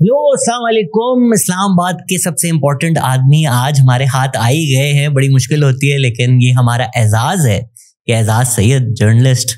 Hello, अस्सलाम वालेकुम। इस्लामाबाद के सबसे इम्पोर्टेंट आदमी आज हमारे हाथ आ ही गए हैं। बड़ी मुश्किल होती है, लेकिन ये हमारा एजाज़ है कि Ejaz Syed, journalist,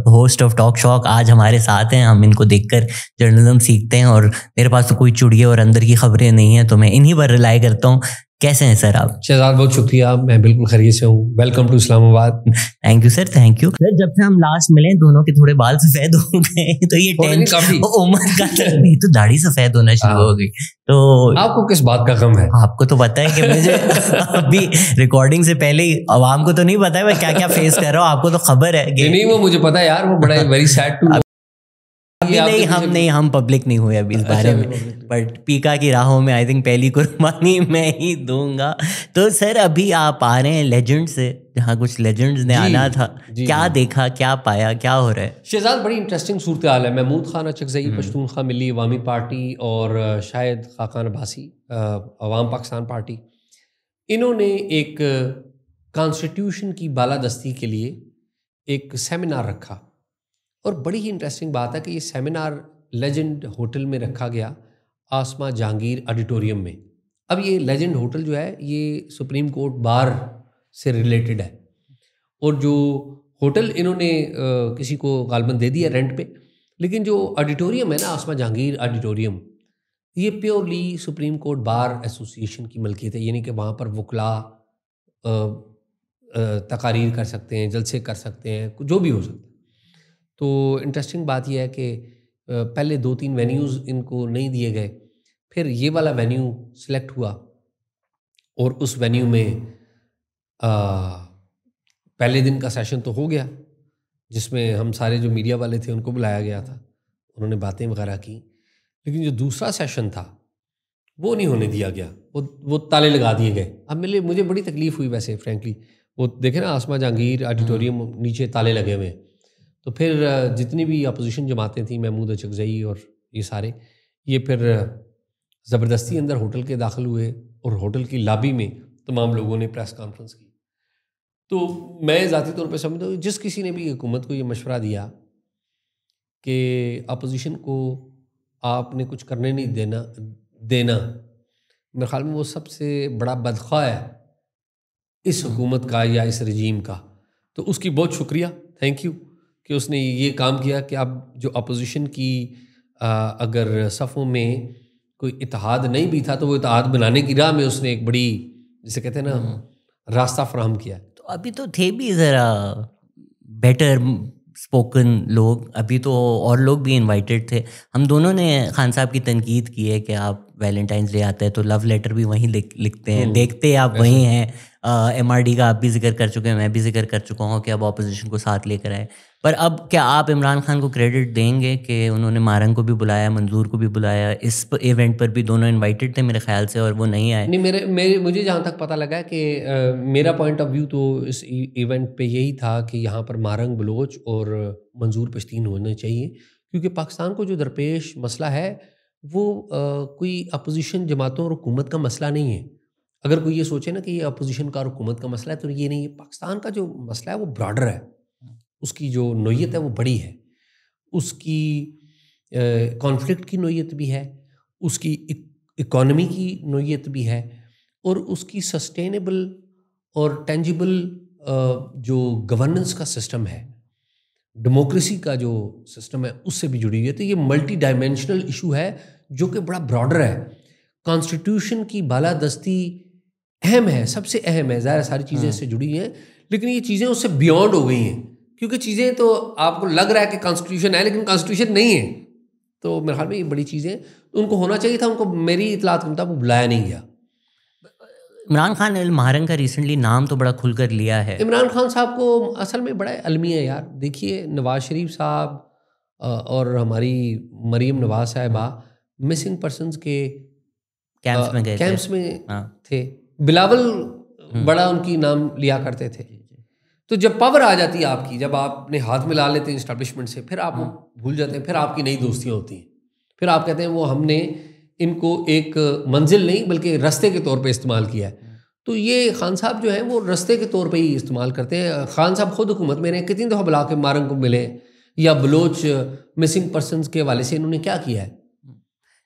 host of talk shock, आज हमारे साथ हैं। हम इनको देखकर जर्नलिज्म सीखते हैं और मेरे पास तो कोई चुड़िया और अंदर की खबरें नहीं हैं, तो मैं इन्हीं पर रिलाई करता हूँ। कैसे हैं सर आप? शहजाद, बहुत शुक्रिया, मैं बिल्कुल खैरियत से हूँ। Welcome to Islamabad. Thank you sir, thank you sir. जब से हम लास्ट मिले दोनों के थोड़े बाल सफेद हो गए, तो ये उम्र का नहीं, तो दाढ़ी सफेद होना शुरू हो गई। तो आपको किस बात का गम है? आपको तो पता है कि मुझे अभी रिकॉर्डिंग से पहले ही, आवाम को तो नहीं पता है मैं क्या क्या फेस कर रहा हूँ, आपको तो खबर है कि नहीं, वो मुझे पता है यार, वो बड़ा वेरी सैड टू। हम पब्लिक नहीं हुए अभी इस बारे में, बट पीका की राहों में आई थिंक पहली कुर्बानी मैं ही दूंगा। तो सर, अभी आप आ रहे हैं लेजेंड से, जहाँ कुछ लेजेंड्स ने आना था। क्या देखा, क्या पाया, क्या हो रहा है? शहजाद, बड़ी इंटरेस्टिंग सूरत हाल है। महमूद खान अचकज़ई पश्तूनख्वा मिली अवामी पार्टी और शायद खाकान अब्बासी अवाम पाकिस्तान पार्टी, इन्होंने एक कॉन्स्टिट्यूशन की बालादस्ती के लिए एक सेमिनार रखा। और बड़ी ही इंटरेस्टिंग बात है कि ये सेमिनार लेजेंड होटल में रखा गया, आसमा जहांगीर ऑडिटोरियम में। अब ये लेजेंड होटल जो है ये सुप्रीम कोर्ट बार से रिलेटेड है, और जो होटल इन्होंने किसी को गालबन दे दिया रेंट पे, लेकिन जो ऑडिटोरियम है ना, आसमा जहांगीर ऑडिटोरियम, ये purely supreme court bar association की मलकियत है। यानी कि वहाँ पर वकला तकारीर कर सकते हैं, जलसे कर सकते हैं, जो भी हो सकता है। तो इंटरेस्टिंग बात यह है कि पहले 2-3 वेन्यूज़ इनको नहीं दिए गए, फिर ये वाला वेन्यू सिलेक्ट हुआ, और उस वेन्यू में पहले दिन का सेशन तो हो गया, जिसमें हम सारे जो मीडिया वाले थे उनको बुलाया गया था, उन्होंने बातें वगैरह की। लेकिन जो दूसरा सेशन था वो नहीं होने दिया गया, वो ताले लगा दिए गए। अब मुझे बड़ी तकलीफ़ हुई वैसे फ्रेंकली। वो देखे ना, आसमा जहांगीर ऑडिटोरियम, नीचे ताले लगे हुए। तो फिर जितनी भी अपोजिशन जमातें थी, महमूद अचकज़ई और ये सारे, ये फिर ज़बरदस्ती अंदर होटल के दाखिल हुए, और होटल की लॉबी में तमाम लोगों ने प्रेस कॉन्फ्रेंस की। तो मैं ज़ाती तौर पे समझता हूँ, जिस किसी ने भी हुकूमत को ये मशवरा दिया कि अपोजिशन को आपने कुछ करने नहीं देना, मेरे ख्याल में वो सबसे बड़ा बदख्वाह है इस हुकूमत का या इस रजीम का। तो उसकी बहुत शुक्रिया, थैंक यू कि उसने ये काम किया कि अब जो अपोजिशन की अगर सफ़ों में कोई इत्तेहाद नहीं भी था, तो वो इत्तेहाद बनाने की राह में उसने एक बड़ी, जिसे कहते हैं ना, रास्ता फराहम किया। तो अभी तो थे भी ज़रा बेटर स्पोकन लोग, अभी तो और लोग भी इनवाइटेड थे। हम दोनों ने खान साहब की तनकीद की है कि आप वैलेंटाइंस डे आता है तो लव लेटर भी वहीं लिखते हैं, देखते आप वहीं हैं। MRD का आप भी जिक्र कर चुके हैं, मैं भी जिक्र कर चुका हूँ कि अब ऑपोजिशन को साथ लेकर आए। पर अब क्या आप इमरान खान को क्रेडिट देंगे कि उन्होंने मारंग को भी बुलाया, मंजूर को भी बुलाया? इस इवेंट पर भी दोनों इनवाइटेड थे मेरे ख्याल से, और वो नहीं आए। नहीं, मुझे जहाँ तक पता लगा कि मेरा पॉइंट ऑफ व्यू तो इस इवेंट पे यही था कि यहाँ पर मारंग बलोच और मंजूर पश्तीन होने चाहिए, क्योंकि पाकिस्तान को जो दरपेश मसला है वो कोई अपोजिशन जमातों और हुकूमत का मसला नहीं है। अगर कोई ये सोचे ना कि ये अपोजिशन का और हुकूमत का मसला है, तो ये नहीं है। पाकिस्तान का जो मसला है वो ब्रॉडर है, उसकी जो नोयत है वो बड़ी है, उसकी कॉन्फ्लिक्ट की नोयत भी है, उसकी इकॉनमी की नोयत भी है, और उसकी सस्टेनेबल और टेंजिबल जो गवर्नेंस का सिस्टम है, डेमोक्रेसी का जो सिस्टम है, उससे भी जुड़ी हुई है। तो ये मल्टी डायमेंशनल इशू है जो कि बड़ा ब्रॉडर है। कॉन्स्टिट्यूशन की बालादस्ती अहम है, सबसे अहम है, ज़ाहिर सारी चीज़ें इससे जुड़ी हैं, लेकिन ये चीज़ें उससे बियॉन्ड हो गई हैं, क्योंकि चीज़ें तो आपको लग रहा है कि कॉन्स्टिट्यूशन है, लेकिन कॉन्स्टिट्यूशन नहीं है। तो मेरे ख्याल में ये बड़ी चीज़ें तो उनको होना चाहिए था, उनको मेरी इतलात के मुताबिक बुलाया नहीं गया। इमरान खान ने मारंग का रिसेंटली नाम तो बड़ा खुलकर लिया है। इमरान खान साहब को असल में बड़ा अलमी है यार। देखिए, नवाज शरीफ साहब और हमारी मरीम नवाज साहिबा मिसिंग पर्सनस के कैंप्स में थे। बिलावल बड़ा उनकी नाम लिया करते थे। तो जब पावर आ जाती है आपकी, जब आपने हाथ मिला लेते हैं इस्टेब्लिशमेंट से, फिर आप भूल जाते हैं, फिर आपकी नई दोस्तियाँ होती हैं, फिर आप कहते हैं वो हमने इनको एक मंजिल नहीं बल्कि रास्ते के तौर पे इस्तेमाल किया है। तो ये खान साहब जो हैं वो रास्ते के तौर पे ही इस्तेमाल करते हैं। खान साहब खुद हुकूमत में रहे, कितनी दफ़ा बुला के मारंग को मिले, या बलोच मिसिंग पर्सनस के हवाले से इन्होंने क्या किया है?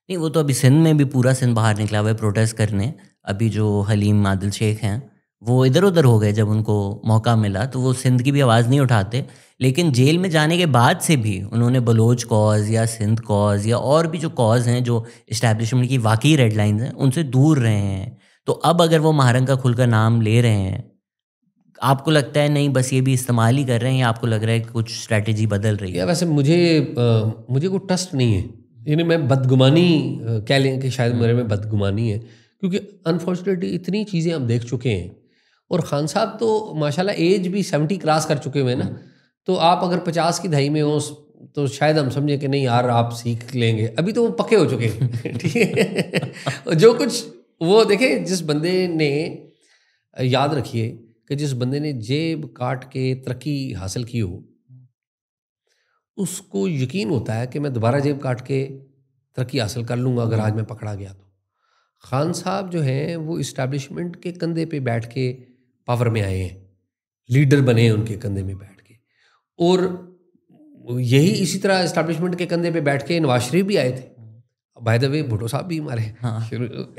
नहीं, वो तो अभी सिंध में भी पूरा सिंध बाहर निकला हुआ है प्रोटेस्ट करने। अभी जो हलीम आदिल शेख हैं, वो इधर उधर हो गए, जब उनको मौका मिला तो वो सिंध की भी आवाज़ नहीं उठाते। लेकिन जेल में जाने के बाद से भी उन्होंने बलोच कॉज या सिंध कॉज या और भी जो कॉज हैं, जो इस्टेब्लिशमेंट की वाकई रेड लाइन्स हैं, उनसे दूर रहे हैं। तो अब अगर वो महारंग का खुलकर नाम ले रहे हैं, आपको लगता है नहीं बस ये भी इस्तेमाल ही कर रहे हैं, या आपको लग रहा है कि कुछ स्ट्रैटेजी बदल रही या है? वैसे मुझे कोई ट्रस्ट नहीं है, यानी मैं बदगुमानी कह लें कि शायद मेरे में बदगुमानी है, क्योंकि अनफॉर्चुनेटली इतनी चीज़ें हम देख चुके हैं। और खान साहब तो माशाल्लाह एज भी 70 क्रॉस कर चुके हुए हैं ना। तो आप अगर 50 की दहाई में हो तो शायद हम समझें कि नहीं यार आप सीख लेंगे, अभी तो वो पक्के हो चुके हैं। ठीक है। जो कुछ वो देखें, जिस बंदे ने, याद रखिए कि जिस बंदे ने जेब काट के तरक्की हासिल की हो, उसको यकीन होता है कि मैं दोबारा जेब काट के तरक्की हासिल कर लूँगा अगर आज मैं पकड़ा गया तो। खान साहब जो हैं वो इस्टेब्लिशमेंट के कंधे पे बैठ के पावर में आए हैं, लीडर बने हैं उनके कंधे में बैठ के। और यही इसी तरह इस्टेब्लिशमेंट के कंधे पे बैठ के नवाज शरीफ भी आए थे। बाय द वे भुट्टो साहब भी हमारे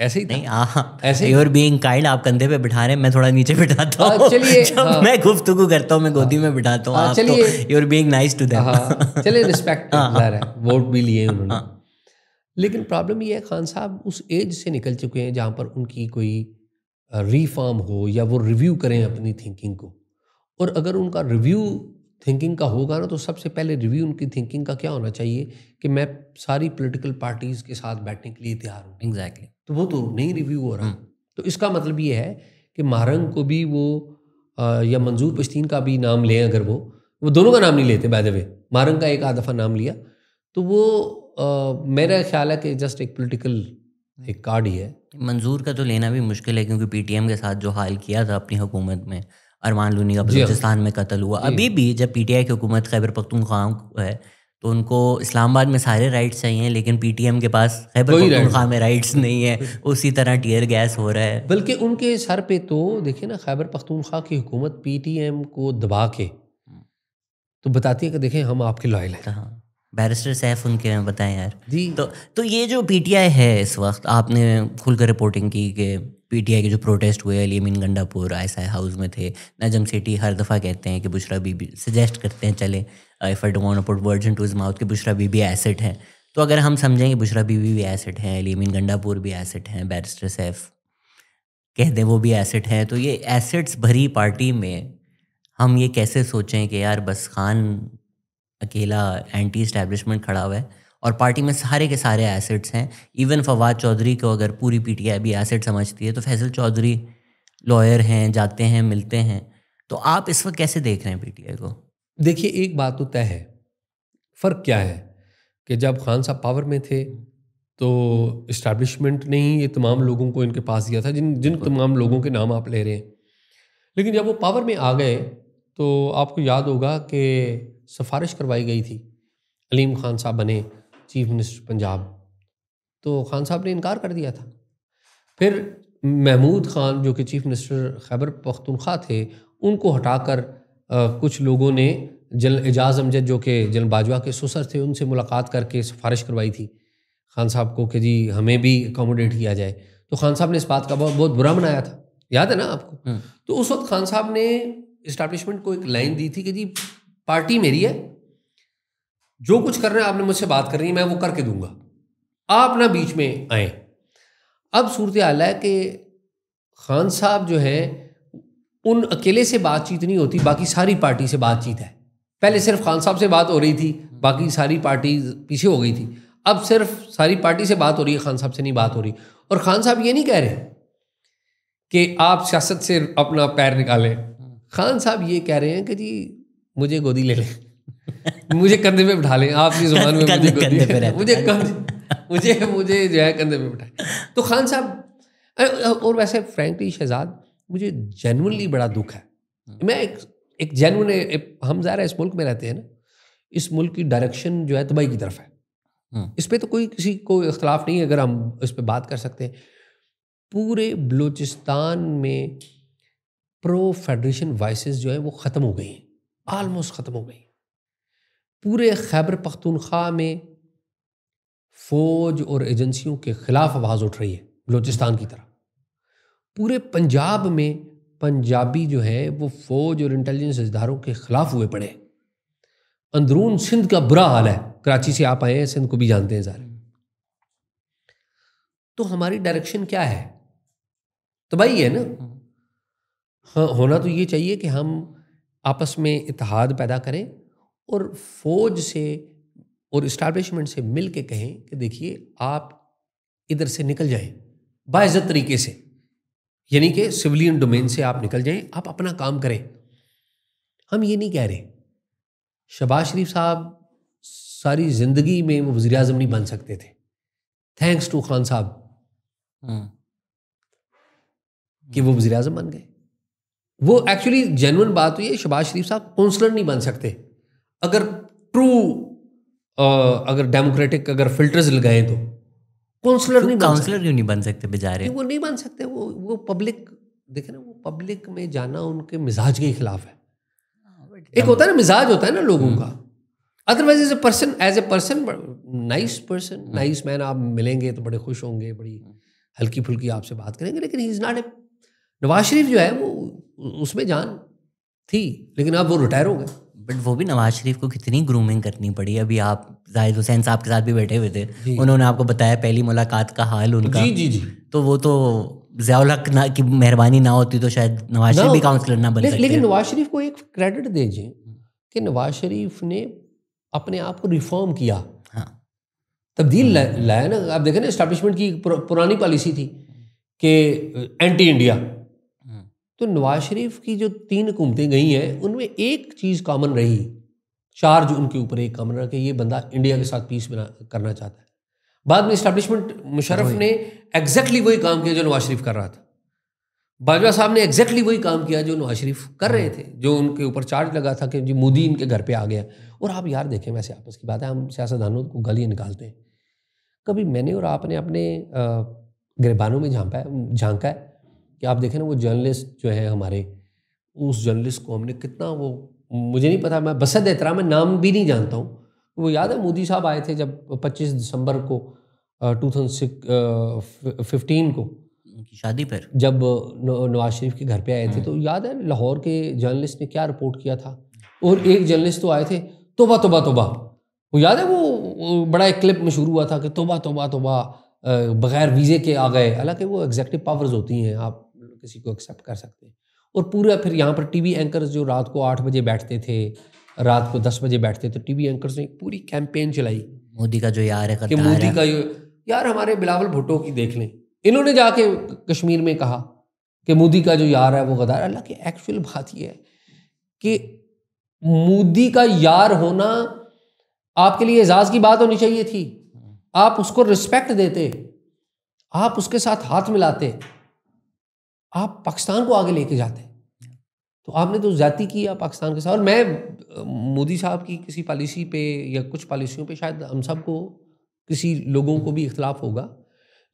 ऐसे ही था। नहीं, ऐसे ही यू आर बीइंग काइंड, आप कंधे पे बिठा रहे हैं, मैं थोड़ा नीचे बिठाता हूँ। चलिए, जब मैं गुफ्तगू करता हूँ मैं गोदी में बिठाता हूँ, आप तो you are being nice to them. हाँ चलिए, रिस्पेक्ट ज़ाहिर है, वोट भी लिए उन्होंने। लेकिन प्रॉब्लम ये है, खान साहब उस एज से निकल चुके हैं जहाँ पर उनकी कोई रिफॉर्म हो या वो रिव्यू करें अपनी थिंकिंग को। और अगर उनका रिव्यू थिंकिंग का होगा ना, तो सबसे पहले रिव्यू उनकी थिंकिंग का क्या होना चाहिए कि मैं सारी पॉलिटिकल पार्टीज़ के साथ बैठने के लिए तैयार हूँ। एग्जैक्टली। तो वो तो नहीं रिव्यू हो रहा। तो इसका मतलब ये है कि महारंग को भी वो या मंजूर पश्तीन का भी नाम लें, अगर वो दोनों का नाम नहीं लेते, बाय द वे महारंग का एक आध दफ़ा नाम लिया, तो वो मेरा ख्याल है कि जस्ट एक पॉलिटिकल एक कार्ड ही है। मंजूर का तो लेना भी मुश्किल है, क्योंकि पीटीएम के साथ जो हाल किया था अपनी हुकूमत में, अरमान लूनी का जी हाँ। बलूचिस्तान में कत्ल हुआ। जी। अभी भी जब पीटीआई की हुकूमत खैबर पख्तूनख्वा है, तो उनको इस्लामाबाद में सारे राइट्स चाहिए, लेकिन पीटीएम के पास खैबर कोई पख्तूनख्वा right में राइट्स नहीं है। उसी तरह टीयर गैस हो रहा है। बल्कि उनके सर पे तो देखिए ना, खैबर पख्तूनख्वा की हुकूमत पीटीएम को दबा के तो बताती है कि देखें हम आपके लॉयल हैं। हाँ, बैरिस्टर सैफ उनके हैं, बताएं यार। जी। तो ये जो पीटीआई है इस वक्त, आपने खुलकर रिपोर्टिंग की कि पीटीआई के जो प्रोटेस्ट हुए अली अमीन गंडापुर आईएसआई हाउस में थे। नजम सेठी हर दफ़ा कहते हैं कि बुशरा बीबी, सजेस्ट करते हैं चले, if I don't want to put words into his mouth, कि बुशरा बीबी एसेट हैं। तो अगर हम समझें कि बुशरा बीबी भी एसेट हैं, अली अमीन गंडापुर भी एसेट हैं, बैरिस्टर सैफ कह दें वो भी एसेट हैं, तो ये एसेट्स भरी पार्टी में हम ये कैसे सोचें कि यार बस खान अकेला एंटी इस्टेब्लिशमेंट खड़ा हुआ है और पार्टी में सारे के सारे एसेट्स हैं। इवन फवाद चौधरी को अगर पूरी पीटीआई भी एसेट समझती है, तो फैसल चौधरी लॉयर हैं, जाते हैं, मिलते हैं। तो आप इस वक्त कैसे देख रहे हैं पीटीआई को? देखिए, एक बात तो तय है, फ़र्क क्या है कि जब खान साहब पावर में थे तो इस्टेब्लिशमेंट ने ही ये तमाम लोगों को इनके पास दिया था, जिन तमाम लोगों के नाम आप ले रहे हैं। लेकिन जब वो पावर में आ गए तो आपको याद होगा कि सिफारिश करवाई गई थी, अलीम खान साहब बने चीफ मिनिस्टर पंजाब, तो खान साहब ने इनकार कर दिया था। फिर महमूद खान जो कि चीफ मिनिस्टर खैबर पख्तूनख्वा थे, उनको हटाकर कुछ लोगों ने जनरल एजाज अमजद जो कि जनरल बाजवा के ससुर थे, उनसे मुलाकात करके सिफारिश करवाई थी खान साहब को कि जी हमें भी अकोमोडेट किया जाए। तो खान साहब ने इस बात का बहुत बुरा मनाया था, याद है ना आपको? तो उस वक्त खान साहब ने इस्टेब्लिशमेंट को एक लाइन दी थी कि जी पार्टी मेरी है, जो कुछ कर रहे हैं आपने मुझसे बात करनी है, मैं वो करके दूंगा, आप ना बीच में आए। अब सूरत हाल है कि खान साहब जो है, उन अकेले से बातचीत नहीं होती, बाकी सारी पार्टी से बातचीत है। पहले सिर्फ खान साहब से बात हो रही थी, बाकी सारी पार्टी पीछे हो गई थी। अब सिर्फ सारी पार्टी से बात हो रही है, खान साहब से नहीं बात हो रही। और खान साहब ये नहीं कह रहे कि आप सियासत से अपना पैर निकालें, खान साहब ये कह रहे हैं कि जी मुझे गोदी ले लें, मुझे कंधे पे बिठा लें, आपकी जुबान में मुझे गोदी मुझे जो है कंधे पे बिठाएं। तो खान साहब, और वैसे फ्रैंकली शहजाद, मुझे जेन्युइनली बड़ा दुख है। मैं एक जेन्युइन, हम ज़ाहिर है इस मुल्क में रहते हैं ना, इस मुल्क की डायरेक्शन जो है तबाही की तरफ है। इस पर तो किसी को इख्तलाफ नहीं है, अगर हम इस पर बात कर सकते हैं। पूरे बलूचिस्तान में प्रो फेडरेशन वॉइसेस जो है वो ख़त्म हो गई हैं, आलमोस्ट ख़त्म हो गई। पूरे खैबर पख्तूनख्वा में फौज और एजेंसियों के खिलाफ आवाज़ उठ रही है बलूचिस्तान की तरह। पूरे पंजाब में पंजाबी जो है वो फौज और इंटेलिजेंस इदारों के खिलाफ हुए पड़े। अंदरून सिंध का बुरा हाल है, कराची से आप आए हैं, सिंध को भी जानते हैं सारे। तो हमारी डायरेक्शन क्या है? तबाही है ना। हाँ, होना तो ये चाहिए कि हम आपस में इत्तेहाद पैदा करें और फौज से और इस्टेब्लिशमेंट से मिल के कहें कि देखिए आप इधर से निकल जाएं बाइज्जत तरीके से, यानी कि सिविलियन डोमेन से आप निकल जाएं, आप अपना काम करें। हम ये नहीं कह रहे शहबाज शरीफ साहब सारी ज़िंदगी में वो वज़ीर आज़म नहीं बन सकते थे, थैंक्स टू खान साहब कि वो वज़ीर आज़म बन गए। वो एक्चुअली जेन्युइन बात हुई है, शहबाज शरीफ साहब काउंसलर नहीं बन सकते अगर ट्रू अगर डेमोक्रेटिक अगर फिल्टर्स लगाए तो काउंसलर नहीं बन सकते। काउंसलर क्यों नहीं बन सकते बेचारे? वो नहीं बन सकते। वो पब्लिक देखे ना, वो पब्लिक में जाना उनके मिजाज के खिलाफ है। एक होता है ना मिजाज होता है ना लोगों का। Otherwise as a person nice person, nice man, आप मिलेंगे तो बड़े खुश होंगे, बड़ी हल्की फुल्की आपसे बात करेंगे। लेकिन he is not a Nawaz Sharif जो है वो उसमें जान थी, लेकिन अब वो रिटायर हो गए। बट वो भी नवाज शरीफ को कितनी ग्रूमिंग करनी पड़ी। अभी आप जाहिद हुसैन साहब के साथ भी बैठे हुए थे, उन्होंने आपको बताया पहली मुलाकात का हाल उनका। जी जी जी। तो वो तो ज़ियाउल हक ना की मेहरबानी ना होती तो शायद नवाज शरीफ भी काउंसलर ना बन सकते। लेकिन नवाज शरीफ को एक क्रेडिट दीजिए कि नवाज शरीफ ने अपने आप को रिफॉर्म किया, तब्दील लाया ना। आप देखें ना, एस्टैब्लिशमेंट की पुरानी पॉलिसी थी कि एंटी इंडिया। तो नवाज शरीफ की जो 3 हुकूमतें गई हैं उनमें एक चीज़ कॉमन रही, चार्ज उनके ऊपर एक कॉमन रहा कि ये बंदा इंडिया के साथ पीस करना चाहता है। बाद में एस्टैब्लिशमेंट मुशर्रफ ने एग्जैक्टली वही काम किया जो नवाज शरीफ कर रहा था। बाजवा साहब ने एग्जैक्टली वही काम किया जो नवाज शरीफ कर रहे थे, जो उनके ऊपर चार्ज लगा था कि जी मोदी इनके घर पे आ गया। और आप यार देखें, वैसे आपस की बात है, हम सियासतदानों को गालियाँ निकालते हैं। कभी मैंने और आपने अपने गिरबानों में झांका है कि आप देखें ना, वो जर्नलिस्ट जो है हमारे, उस जर्नलिस्ट को हमने कितना, वो मुझे नहीं पता, मैं बसद एहतराम, मैं नाम भी नहीं जानता हूँ। वो याद है मोदी साहब आए थे जब 25 दिसंबर को 2015 को शादी पर, जब नवाज शरीफ के घर पे आए थे, तो याद है लाहौर के जर्नलिस्ट ने क्या रिपोर्ट किया था। और एक जर्नलिस्ट तो आए थे, तोबा तोबा तोबा, वो याद है, वो बड़ा एक क्लिप मशहूर हुआ था कि तोबा तोबा तोबा बगैर वीज़े के आ गए। हालांकि वो एग्जेक्टिव पावर्स होती हैं, आप किसी को एक्सेप्ट कर सकते हैं। और पूरा फिर यहाँ पर टीवी एंकर्स जो रात को 8 बजे बैठते थे, रात को 10 बजे बैठते थे, टीवी एंकर्स ने एक पूरी कैंपेन चलाई, मोदी का जो यार है, कि मोदी का यार, हमारे बिलावल भुट्टो की देख लें, इन्होंने जाके कश्मीर में कहा कि मोदी का जो यार है वो गद्दार। अल्लाह की एक्चुअल बात यह है कि मोदी का यार होना आपके लिए एजाज की बात होनी चाहिए थी। आप उसको रिस्पेक्ट देते, आप उसके साथ हाथ मिलाते, आप पाकिस्तान को आगे लेके जाते। तो आपने तो ज्यादती किया पाकिस्तान के साथ। और मैं मोदी साहब की किसी पॉलिसी पे या कुछ पॉलिसियों पे शायद हम सबको, किसी लोगों को भी इख्तलाफ होगा,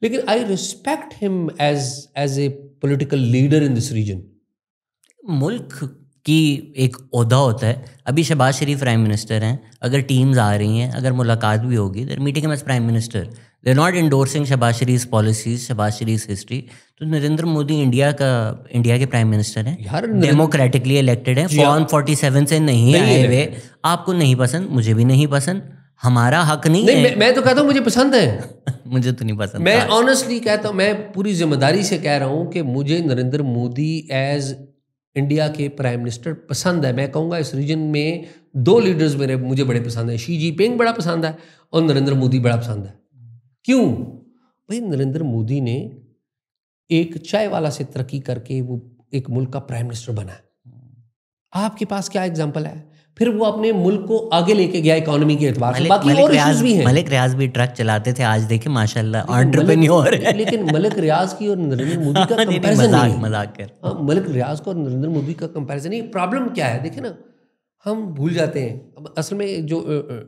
लेकिन I respect him as a political leader in this region. मुल्क की एक ओहदा होता है। अभी शहबाज शरीफ प्राइम मिनिस्टर हैं, अगर टीम्स आ रही हैं, अगर मुलाकात भी होगी, their meeting as prime minister, they are not endorsing Shahbaz Sharif policies, Shahbaz Sharif history. तो नरेंद्र मोदी इंडिया के प्राइम मिनिस्टर हैं, डेमोक्रेटिकली इलेक्टेड हैं, फॉर्म 47 से नहीं आए हुए। आपको नहीं पसंद, मुझे भी नहीं पसंद, हमारा हक नहीं है। मैं तो कहता हूँ मुझे पसंद है। मुझे तो नहीं पसंद। मैं ऑनेस्टली कहता हूँ, मैं पूरी जिम्मेदारी से कह रहा हूँ कि मुझे नरेंद्र मोदी एज इंडिया के प्राइम मिनिस्टर पसंद है। मैं कहूँगा इस रीजन में 2 लीडर्स मुझे बड़े पसंद है, शी जिनपिंग बड़ा पसंद है और नरेंद्र मोदी बड़ा पसंद है। क्यों भाई? नरेंद्र मोदी ने एक चाय वाला से तरक्की करके वो एक मुल्क का प्राइम मिनिस्टर बना है। आपके पास क्या एग्जांपल है? फिर वो अपने मुल्क को आगे लेके गया इकोनॉमी के एतबार से। बाकी और इश्यूज भी हैं। मलिक रियाज भी ट्रक चलाते थे, आज देखे माशाल्लाह एंटरप्रेन्योर है। लेकिन मलिक रियाज की और नरेंद्र मोदी का कंपैरिजन नहीं, मजाक कर। हाँ, मलिक रियाज का और नरेंद्र मोदी का कंपैरिजन नहीं। प्रॉब्लम क्या है देखे ना, हम भूल जाते हैं असल में जो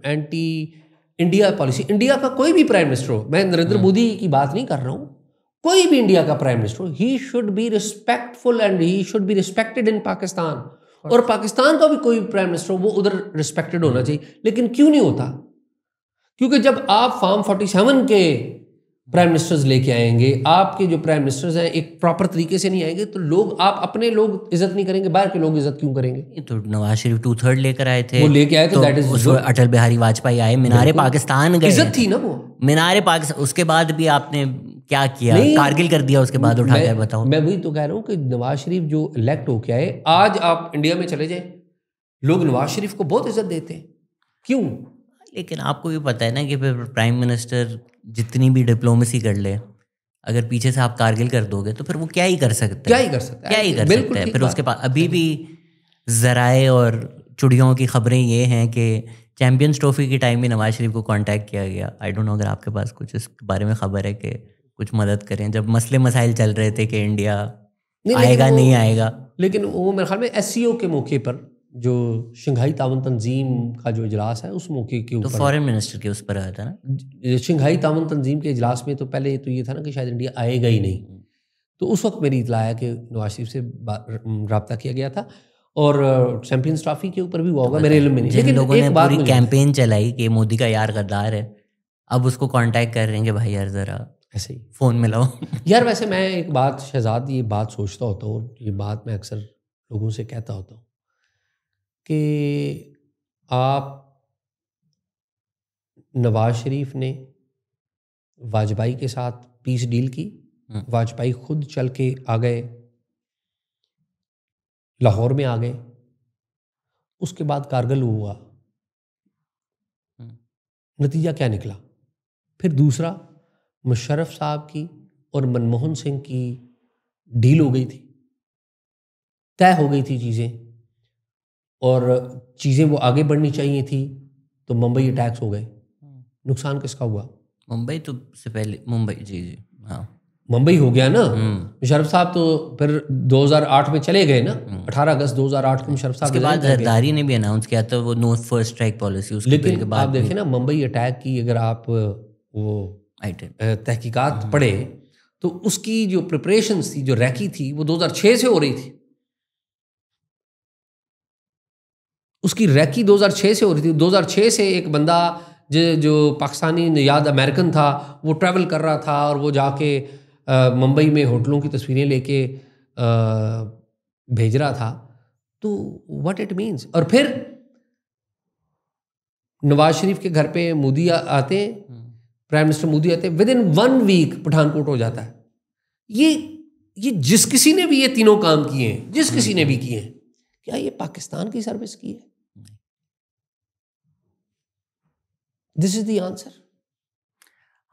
एंटी इंडिया पॉलिसी, इंडिया का कोई भी प्राइम मिनिस्टर हो, मैं नरेंद्र मोदी की बात नहीं कर रहा हूँ, कोई भी इंडिया का प्राइम मिनिस्टर हो, he should be respectful and he should be respected in Pakistan. और पाकिस्तान का भी कोई प्राइम मिनिस्टर हो, वो उधर रिस्पेक्टेड होना चाहिए। लेकिन क्यों नहीं होता? क्योंकि जब आप फॉर्म 47 के प्राइम मिनिस्टर्स लेके आएंगे, आपके जो प्राइम मिनिस्टर्स हैं एक प्रॉपर तरीके से नहीं आएंगे, तो लोग, आप अपने लोग इज्जत नहीं करेंगे, बाहर के लोग इज्जत क्यों करेंगे? ये तो नवाज शरीफ 2/3 लेकर आए थे, वो लेके आए थे, तो दैट इज उसमें अटल बिहारी वाजपेयी आए, मीनारे पाकिस्तान गए, इज्जत थी ना वो, मीनारे पाकिस्तान। उसके बाद भी आपने क्या किया? नहीं, कारगिल कर दिया उसके बाद उठा कर, बताओ। मैं वही तो कह रहा हूँ कि नवाज शरीफ जो इलेक्ट होके आए, आज आप इंडिया में चले जाए, लोग नवाज शरीफ को बहुत इज्जत देते हैं, क्यों? लेकिन आपको भी पता है ना कि फिर प्राइम मिनिस्टर जितनी भी डिप्लोमेसी कर ले, अगर पीछे से आप कारगिल कर दोगे तो फिर वो क्या ही कर सकते हैं, क्या ही कर सकता है, क्या ही कर सकते हैं। फिर उसके बाद अभी भी ज़राए और चुड़ियों की खबरें ये हैं कि चैम्पियंस ट्रॉफी के टाइम भी नवाज शरीफ को कांटेक्ट किया गया। आई डोंट नो अगर आपके पास कुछ इस बारे में खबर है कि कुछ मदद करें, जब मसले मसाइल चल रहे थे कि इंडिया आएगा नहीं आएगा। लेकिन वो मेरे ख्याल में SCO के मौके पर जो शंघाई ताउन तंजीम का जो इजलास है उस मौके के ऊपर, तो फॉरेन मिनिस्टर के उस पर आया था ना, शंघाई ताउन तंजीम के इजलास में, तो पहले तो ये था ना कि शायद इंडिया आएगा ही नहीं, तो उस वक्त मेरी इतला है कि नवाज शरीफ से रब्ता किया गया था, और चैंपियंस ट्रॉफी के ऊपर भी हुआ होगा, मेरे इल्म में नहीं। लेकिन लोगों ने पूरी कैंपेन चलाई कि मोदी का यार गद्दार है, अब उसको कांटेक्ट कर रहे हैं कि भाई यार ज़रा ऐसे ही फ़ोन मिलाओ। यार वैसे मैं एक बात शहजाद, ये बात सोचता होता हूँ, ये बात मैं अक्सर लोगों से कहता होता हूँ कि आप, नवाज शरीफ ने वाजपेयी के साथ पीस डील की, वाजपेयी खुद चल के आ गए, लाहौर में आ गए, उसके बाद कारगिल हुआ, नतीजा क्या निकला? फिर दूसरा, मुशर्रफ साहब की और मनमोहन सिंह की डील हो गई थी, तय हो गई थी चीज़ें, और चीज़ें वो आगे बढ़नी चाहिए थी, तो मुंबई अटैक्स हो गए। नुकसान किसका हुआ? मुंबई तो से पहले, मुंबई, जी जी हाँ, मुंबई हो गया ना। मुशर्रफ साहब तो फिर 2008 में चले गए ना, 18 अगस्त 2008 को मुशर्रफ साहब उसके बाद जरदारी ने भी अनाउंस किया था वो नो फर्स्ट स्ट्राइक पॉलिसी, उसके लेकिन के बाद आप देखें ना, मुंबई अटैक की अगर आप वो तहकीकात पढ़े, तो उसकी जो प्रिपरेशंस थी, जो रैकी थी, वो 2006 से हो रही थी, उसकी रैकी 2006 से हो रही थी। 2006 से एक बंदा जो पाकिस्तानी नियाद अमेरिकन था, वो ट्रैवल कर रहा था, और वो जाके मुंबई में होटलों की तस्वीरें लेके भेज रहा था। तो व्हाट इट मीन्स। और फिर नवाज शरीफ के घर पे मोदी आते हैं, प्राइम मिनिस्टर मोदी आते हैं, विद इन 1 वीक पठानकोट हो जाता है। ये जिस किसी ने भी ये तीनों काम किए हैं, जिस किसी ने भी किए हैं, क्या ये पाकिस्तान की सर्विस की है? This is the answer.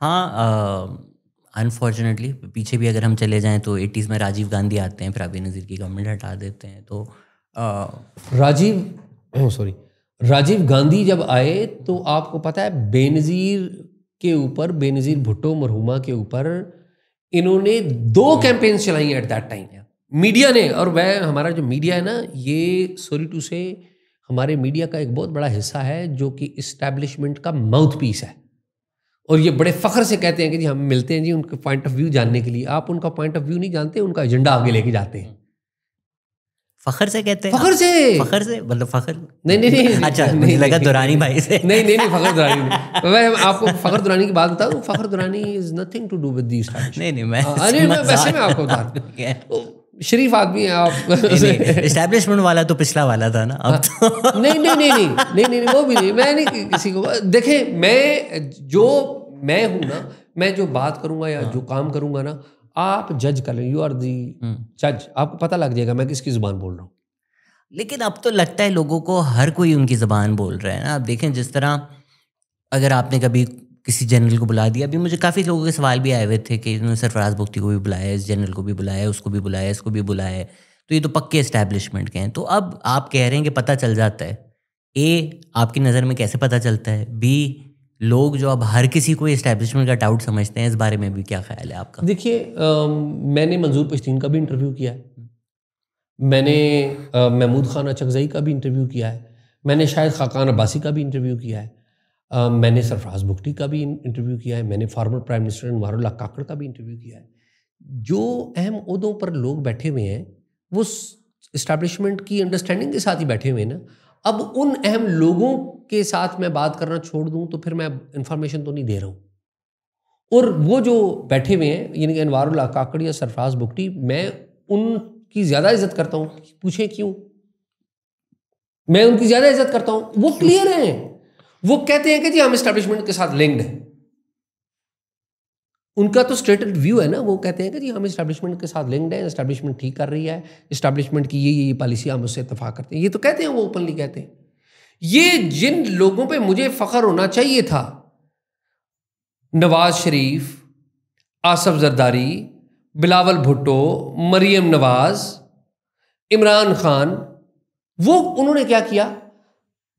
हाँ, अनफॉर्चुनेटली पीछे भी अगर हम चले जाएं तो 80s में राजीव गांधी आते हैं, परवेज़ नज़ीर की गवर्नमेंट हटा देते हैं, तो राजीव गांधी जब आए तो आपको पता है बेनज़ीर के ऊपर, बेनज़ीर भुट्टो मरहुमा के ऊपर इन्होंने 2 कैंपेन्स चलाई एट दैट टाइम मीडिया ने। और वह हमारा जो मीडिया है ना, ये सॉरी टू से हमारे मीडिया का एक बहुत बड़ा हिस्सा है जो कि इस्टेब्लिशमेंट का माउथ पीस है, और ये बड़े फ़ख्र से कहते हैं कि जी हम मिलते हैं जी उनके पॉइंट ऑफ व्यू जानने के लिए। आप उनका पॉइंट ऑफ व्यू नहीं जानते, उनका एजेंडा आगे लेके जाते हैं। फ़ख्र से कहते हैं? फ़ख्र से मतलब फ़ख्र नहीं अच्छा, मुझे लगा दुरानी भाई से। नहीं फ़ख्र दुरानी नहीं। मैं आपको फ़ख्र दुरानी की बात बताऊं, Fakhar Durrani is nothing to do with the establishment. नहीं मैं वैसे मैं आपको बता, शरीफ आदमी है आप। एस्टैब्लिशमेंट वाला तो पिछला वाला था ना, अब तो नहीं वो भी नहीं। मैं नहीं किसी को देखें, मैं हूं ना, मैं जो बात करूंगा या जो काम करूंगा ना, आप जज कर लें, यू आर दी जज, आपको पता लग जाएगा मैं किसकी जुबान बोल रहा हूँ। लेकिन अब तो लगता है लोगों को हर कोई उनकी ज़बान बोल रहा है ना। आप देखें जिस तरह, अगर आपने कभी किसी जनरल को बुला दिया, अभी मुझे काफ़ी लोगों के सवाल भी आए हुए थे कि इन्होंने सरफराज बुख्ती को भी बुलाया, इस जनरल को भी बुलाया, उसको भी बुलाया, इसको भी बुलाया, तो ये तो पक्के इस्टेब्लिशमेंट के हैं। तो अब आप कह रहे हैं कि पता चल जाता है, ए आपकी नज़र में कैसे पता चलता है, बी लोग जो अब हर किसी को इस्टेब्लिशमेंट का डाउट समझते हैं, इस बारे में भी क्या ख्याल है आपका? देखिए, मैंने मंजूर पश्तीन का भी इंटरव्यू किया है, मैंने महमूद खान अचकज़ई का भी इंटरव्यू किया है, मैंने शायद खाकान अब्बासी का भी इंटरव्यू किया है, मैंने सरफराज बुख्ती का भी इंटरव्यू किया है, मैंने फार्मर प्राइम मिनिस्टर अनवारुल्लाह काकड़ का भी इंटरव्यू किया है। जो अहम ओहदों पर लोग बैठे हुए हैं वो इस्टेब्लिशमेंट की अंडरस्टैंडिंग के साथ ही बैठे हुए हैं ना। अब उन अहम लोगों के साथ मैं बात करना छोड़ दूं तो फिर मैं इंफॉर्मेशन तो नहीं दे रहा हूं। और वो जो बैठे हुए हैं यानी कि अनवारुल काकड़ या सरफराज बुगटी, मैं उनकी ज़्यादा इज्जत करता हूँ। पूछें क्यों? मैं उनकी ज़्यादा इज्जत करता हूँ। वो क्लियर हैं, वो कहते हैं कि जी हम इस्टेब्लिशमेंट के साथ लिंक्ड हैं। उनका तो स्ट्रेटेड व्यू है ना, वो कहते हैं कि जी हम इस्टेब्लिशमेंट के साथ लिंक्ड हैं, इस्टेब्लिशमेंट ठीक कर रही है, इस्टेब्लिशमेंट की ये पॉलिसी हम उससे इत्तेफाक करते हैं। ये तो कहते हैं, वो ओपनली कहते हैं। ये जिन लोगों पे मुझे फ़ख्र होना चाहिए था, नवाज शरीफ, आसफ जरदारी, बिलावल भुट्टो, मरियम नवाज, इमरान खान, वो उन्होंने क्या किया?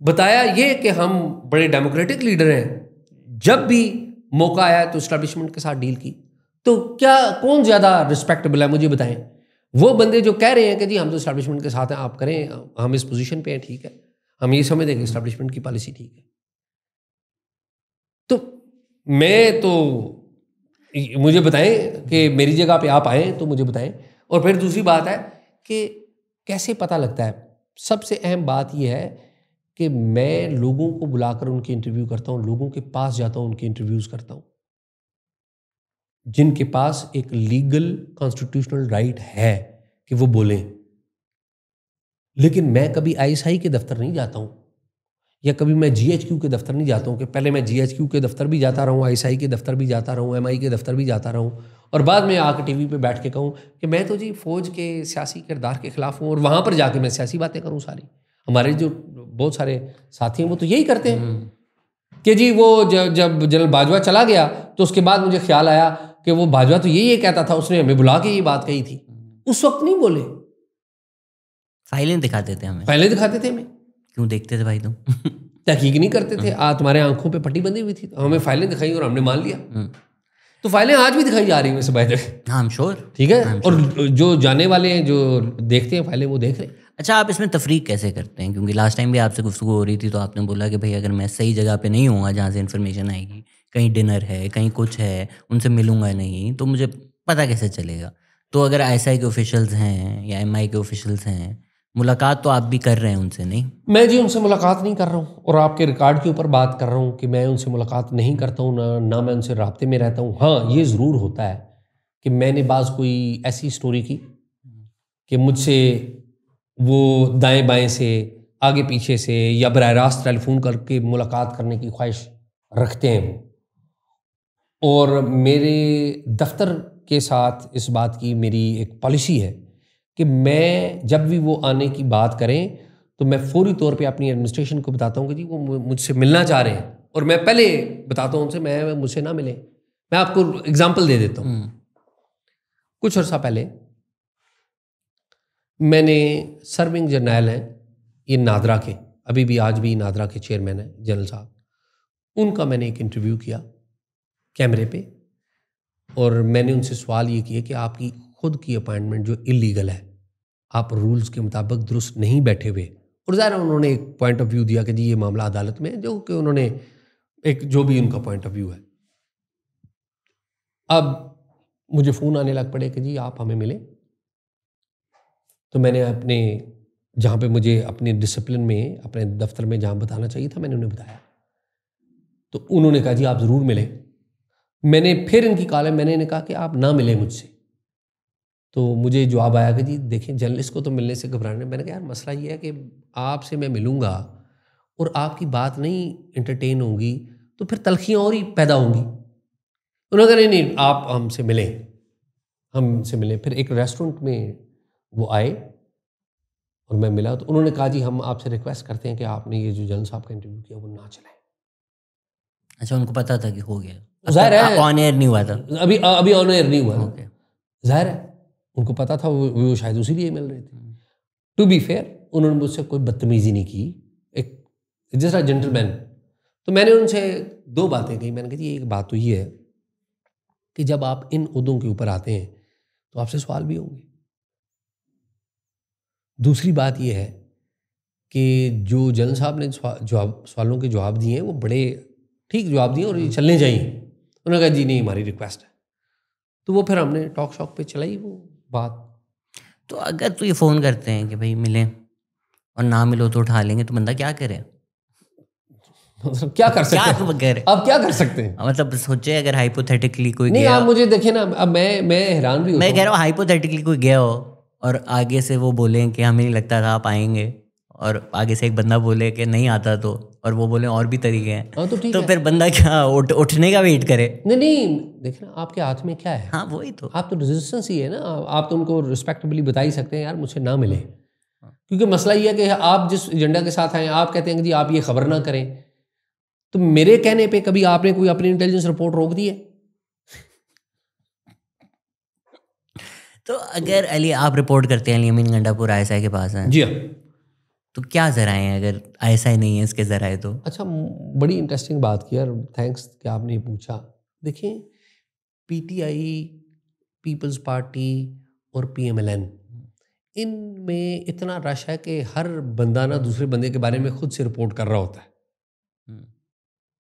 बताया ये कि हम बड़े डेमोक्रेटिक लीडर हैं, जब भी मौका आया तो इस्टेब्लिशमेंट के साथ डील की। तो क्या कौन ज़्यादा रिस्पेक्टेबल है, मुझे बताएं? वो बंदे जो कह रहे हैं कि जी हम तो इस्टेब्लिशमेंट के साथ हैं, आप करें, हम इस पोजीशन पे हैं, ठीक है, हम ये समझ दें कि इस्टेब्लिशमेंट की पॉलिसी ठीक है। तो मैं तो, मुझे बताएं कि मेरी जगह पे आप आए तो मुझे बताएं। और फिर दूसरी बात है कि कैसे पता लगता है? सबसे अहम बात यह है कि मैं लोगों को बुलाकर उनके इंटरव्यू करता हूं, लोगों के पास जाता हूं, उनके इंटरव्यूज करता हूं, जिनके पास एक लीगल कॉन्स्टिट्यूशनल राइट है कि वो बोलें। लेकिन मैं कभी आईएसआई के दफ्तर नहीं जाता हूं, या कभी मैं जीएचक्यू के दफ्तर नहीं जाता हूं कि पहले मैं जीएचक्यू के दफ्तर भी जाता रहूं, आईएसआई के दफ्तर भी जाता रहूं, एमआई के दफ्तर भी जाता रहूं, और बाद में आकर टीवी पे बैठ के कहूं कि मैं तो जी फौज के सियासी किरदार के खिलाफ हूं, और वहां पर जाके मैं सियासी बातें करूं सारी। हमारे जो बहुत सारे साथी हैं वो तो यही करते हैं कि जी वो जब जनरल बाजवा चला गया तो उसके बाद मुझे ख्याल आया कि वो बाजवा तो यही कहता था, उसने हमें बुला के ये बात कही थी। उस वक्त नहीं बोले, फाइलें दिखाते थे हमें। पहले दिखाते थे हमें। क्यों देखते थे भाई तुम? तहकीक नहीं करते थे। तुम्हारे आंखों पे पट्टी बंधी हुई थी, हमें फाइलें दिखाई और हमने मान लिया। तो फाइलें आज भी दिखाई जा रही हैं वैसे, बाय द वे। हाँ, आई एम श्योर। ठीक है, और जो जाने वाले हैं, जो देखते हैं फाइलें, वो देख रहे हैं। अच्छा, आप इसमें तफरीक कैसे करते हैं? क्योंकि लास्ट टाइम भी आपसे गुफ्तगू हो रही थी तो आपने बोला कि भाई अगर मैं सही जगह पे नहीं हूँगा जहाँ से इन्फॉर्मेशन आएगी, कहीं डिनर है, कहीं कुछ है, उनसे मिलूंगा नहीं, तो मुझे पता कैसे चलेगा? तो अगर आईएसआई के ऑफिशियल्स हैं या एमआई के ऑफिशियल्स हैं, मुलाकात तो आप भी कर रहे हैं उनसे, नहीं? मैं जी उनसे मुलाकात नहीं कर रहा हूँ, और आपके रिकॉर्ड के ऊपर बात कर रहा हूँ कि मैं उनसे मुलाकात नहीं करता हूँ, ना मैं उनसे राब्ते में रहता हूँ। हाँ, ये ज़रूर होता है कि मैंने बाज़ कोई ऐसी स्टोरी की कि मुझसे वो दाएं बाएं से, आगे पीछे से, या बराह रास्त टेलीफोन करके मुलाकात करने की ख्वाहिश रखते हैं वो। और मेरे दफ्तर के साथ इस बात की मेरी एक पॉलिसी है कि मैं जब भी वो आने की बात करें तो मैं फौरी तौर पे अपनी एडमिनिस्ट्रेशन को बताता हूँ कि जी वो मुझसे मिलना चाह रहे हैं, और मैं पहले बताता हूँ उनसे मैं मुझसे ना मिले। मैं आपको एग्जांपल दे देता हूँ। कुछ अर्सा पहले मैंने सर्विंग जर्नैल हैं ये नादरा के, अभी भी आज भी नादरा के चेयरमैन हैं जनरल साहब, उनका मैंने एक इंटरव्यू किया कैमरे पे, और मैंने उनसे सवाल ये किया कि आपकी खुद की अपॉइंटमेंट जो इलीगल है, आप रूल्स के मुताबिक दुरुस्त नहीं बैठे हुए। और ज़ाहिर उन्होंने एक पॉइंट ऑफ व्यू दिया कि जी ये मामला अदालत में है, जो कि उन्होंने एक जो भी उनका पॉइंट ऑफ व्यू है। अब मुझे फ़ोन आने लग पड़े कि जी आप हमें मिलें। तो मैंने अपने जहाँ पे मुझे अपने डिसिप्लिन में, अपने दफ्तर में जहाँ बताना चाहिए था, मैंने उन्हें बताया। तो उन्होंने कहा जी आप ज़रूर मिलें। मैंने फिर इनकी कॉल है, मैंने इन्हें कहा कि आप ना मिलें मुझसे। तो मुझे जवाब आया कि जी देखें, जर्नलिस्ट को तो मिलने से घबराने। मैंने कहा यार मसला ये है कि आपसे मैं मिलूँगा और आपकी बात नहीं इंटरटेन होगी तो फिर तलखियाँ और ही पैदा होंगी। उन्होंने कहा नहीं आप हमसे मिलें। फिर एक रेस्टोरेंट में वो आए और मैं मिला, तो उन्होंने कहा जी हम आपसे रिक्वेस्ट करते हैं कि आपने ये जो जनरल साहब का इंटरव्यू किया वो ना चलाएं। अच्छा, उनको पता था कि हो गया? ज़ाहिर है ऑन एयर नहीं हुआ था? अभी ऑन एयर नहीं हुआ ना। ओके। ज़ाहिर है उनको पता था, वो शायद उसी लिए मिल रहे थे। टू बी फेयर, उन्होंने मुझसे कोई बदतमीजी नहीं की, एक जैसा जेंटलमैन। तो मैंने उनसे दो बातें कही। मैंने कहा जी एक बात तो ये है कि जब आप इन उहदों के ऊपर आते हैं तो आपसे सवाल भी होंगे। दूसरी बात यह है कि जो जनरल साहब ने सवालों के जवाब दिए हैं वो बड़े ठीक जवाब दिए और ये चलने चाहिए। उन्होंने कहा जी नहीं हमारी रिक्वेस्ट है। तो वो फिर हमने टॉक शॉक पे चलाई वो बात। तो अगर तो ये फ़ोन करते हैं कि भाई मिलें, और ना मिलो तो उठा लेंगे, तो बंदा क्या करे? मतलब क्या कर सकते क्या हैं? करे? अब क्या कर सकते हैं? मतलब सोचे अगर हाइपोथेटिकली कोई नहीं, गया, आप मुझे देखिए ना, अब मैं हैरान भी होता मैं कह हूँ। रहा हूँ हाइपोथेटिकली कोई गया हो और आगे से वो बोले कि हमें नहीं लगता था आप आएंगे, और आगे से एक बंदा बोले कि नहीं आता तो, और वो बोले और भी तरीके हैं, हाँ तो ठीक तो है। फिर बंदा क्या उठने का वेट करे? नहीं नहीं, देखिए ना, आपके हाथ में क्या है? हाँ वही तो। आप तो रेजिस्टेंस ही है ना। आप तो उनको रिस्पेक्टेबली बता ही सकते हैं, यार मुझसे ना मिले। क्योंकि मसला ये है कि आप जिस एजेंडा के साथ आए, आप कहते हैं कि जी आप ये खबर ना करें, तो मेरे कहने पे कभी आपने कोई अपनी इंटेलिजेंस रिपोर्ट रोक दी है? तो अगर अली आप रिपोर्ट करते हैं अली अमीन गंडापुर आईएसआई के पास हैं, जी हाँ। तो क्या जराए हैं अगर आईएसआई नहीं है इसके जराए तो? अच्छा, बड़ी इंटरेस्टिंग बात की यार, थैंक्स कि आपने ये पूछा। देखिए, पीटीआई, पीपल्स पार्टी और पीएमएलएन, इनमें इतना रश है कि हर बंदा ना दूसरे बंदे के बारे में खुद से रिपोर्ट कर रहा होता है। हम्म।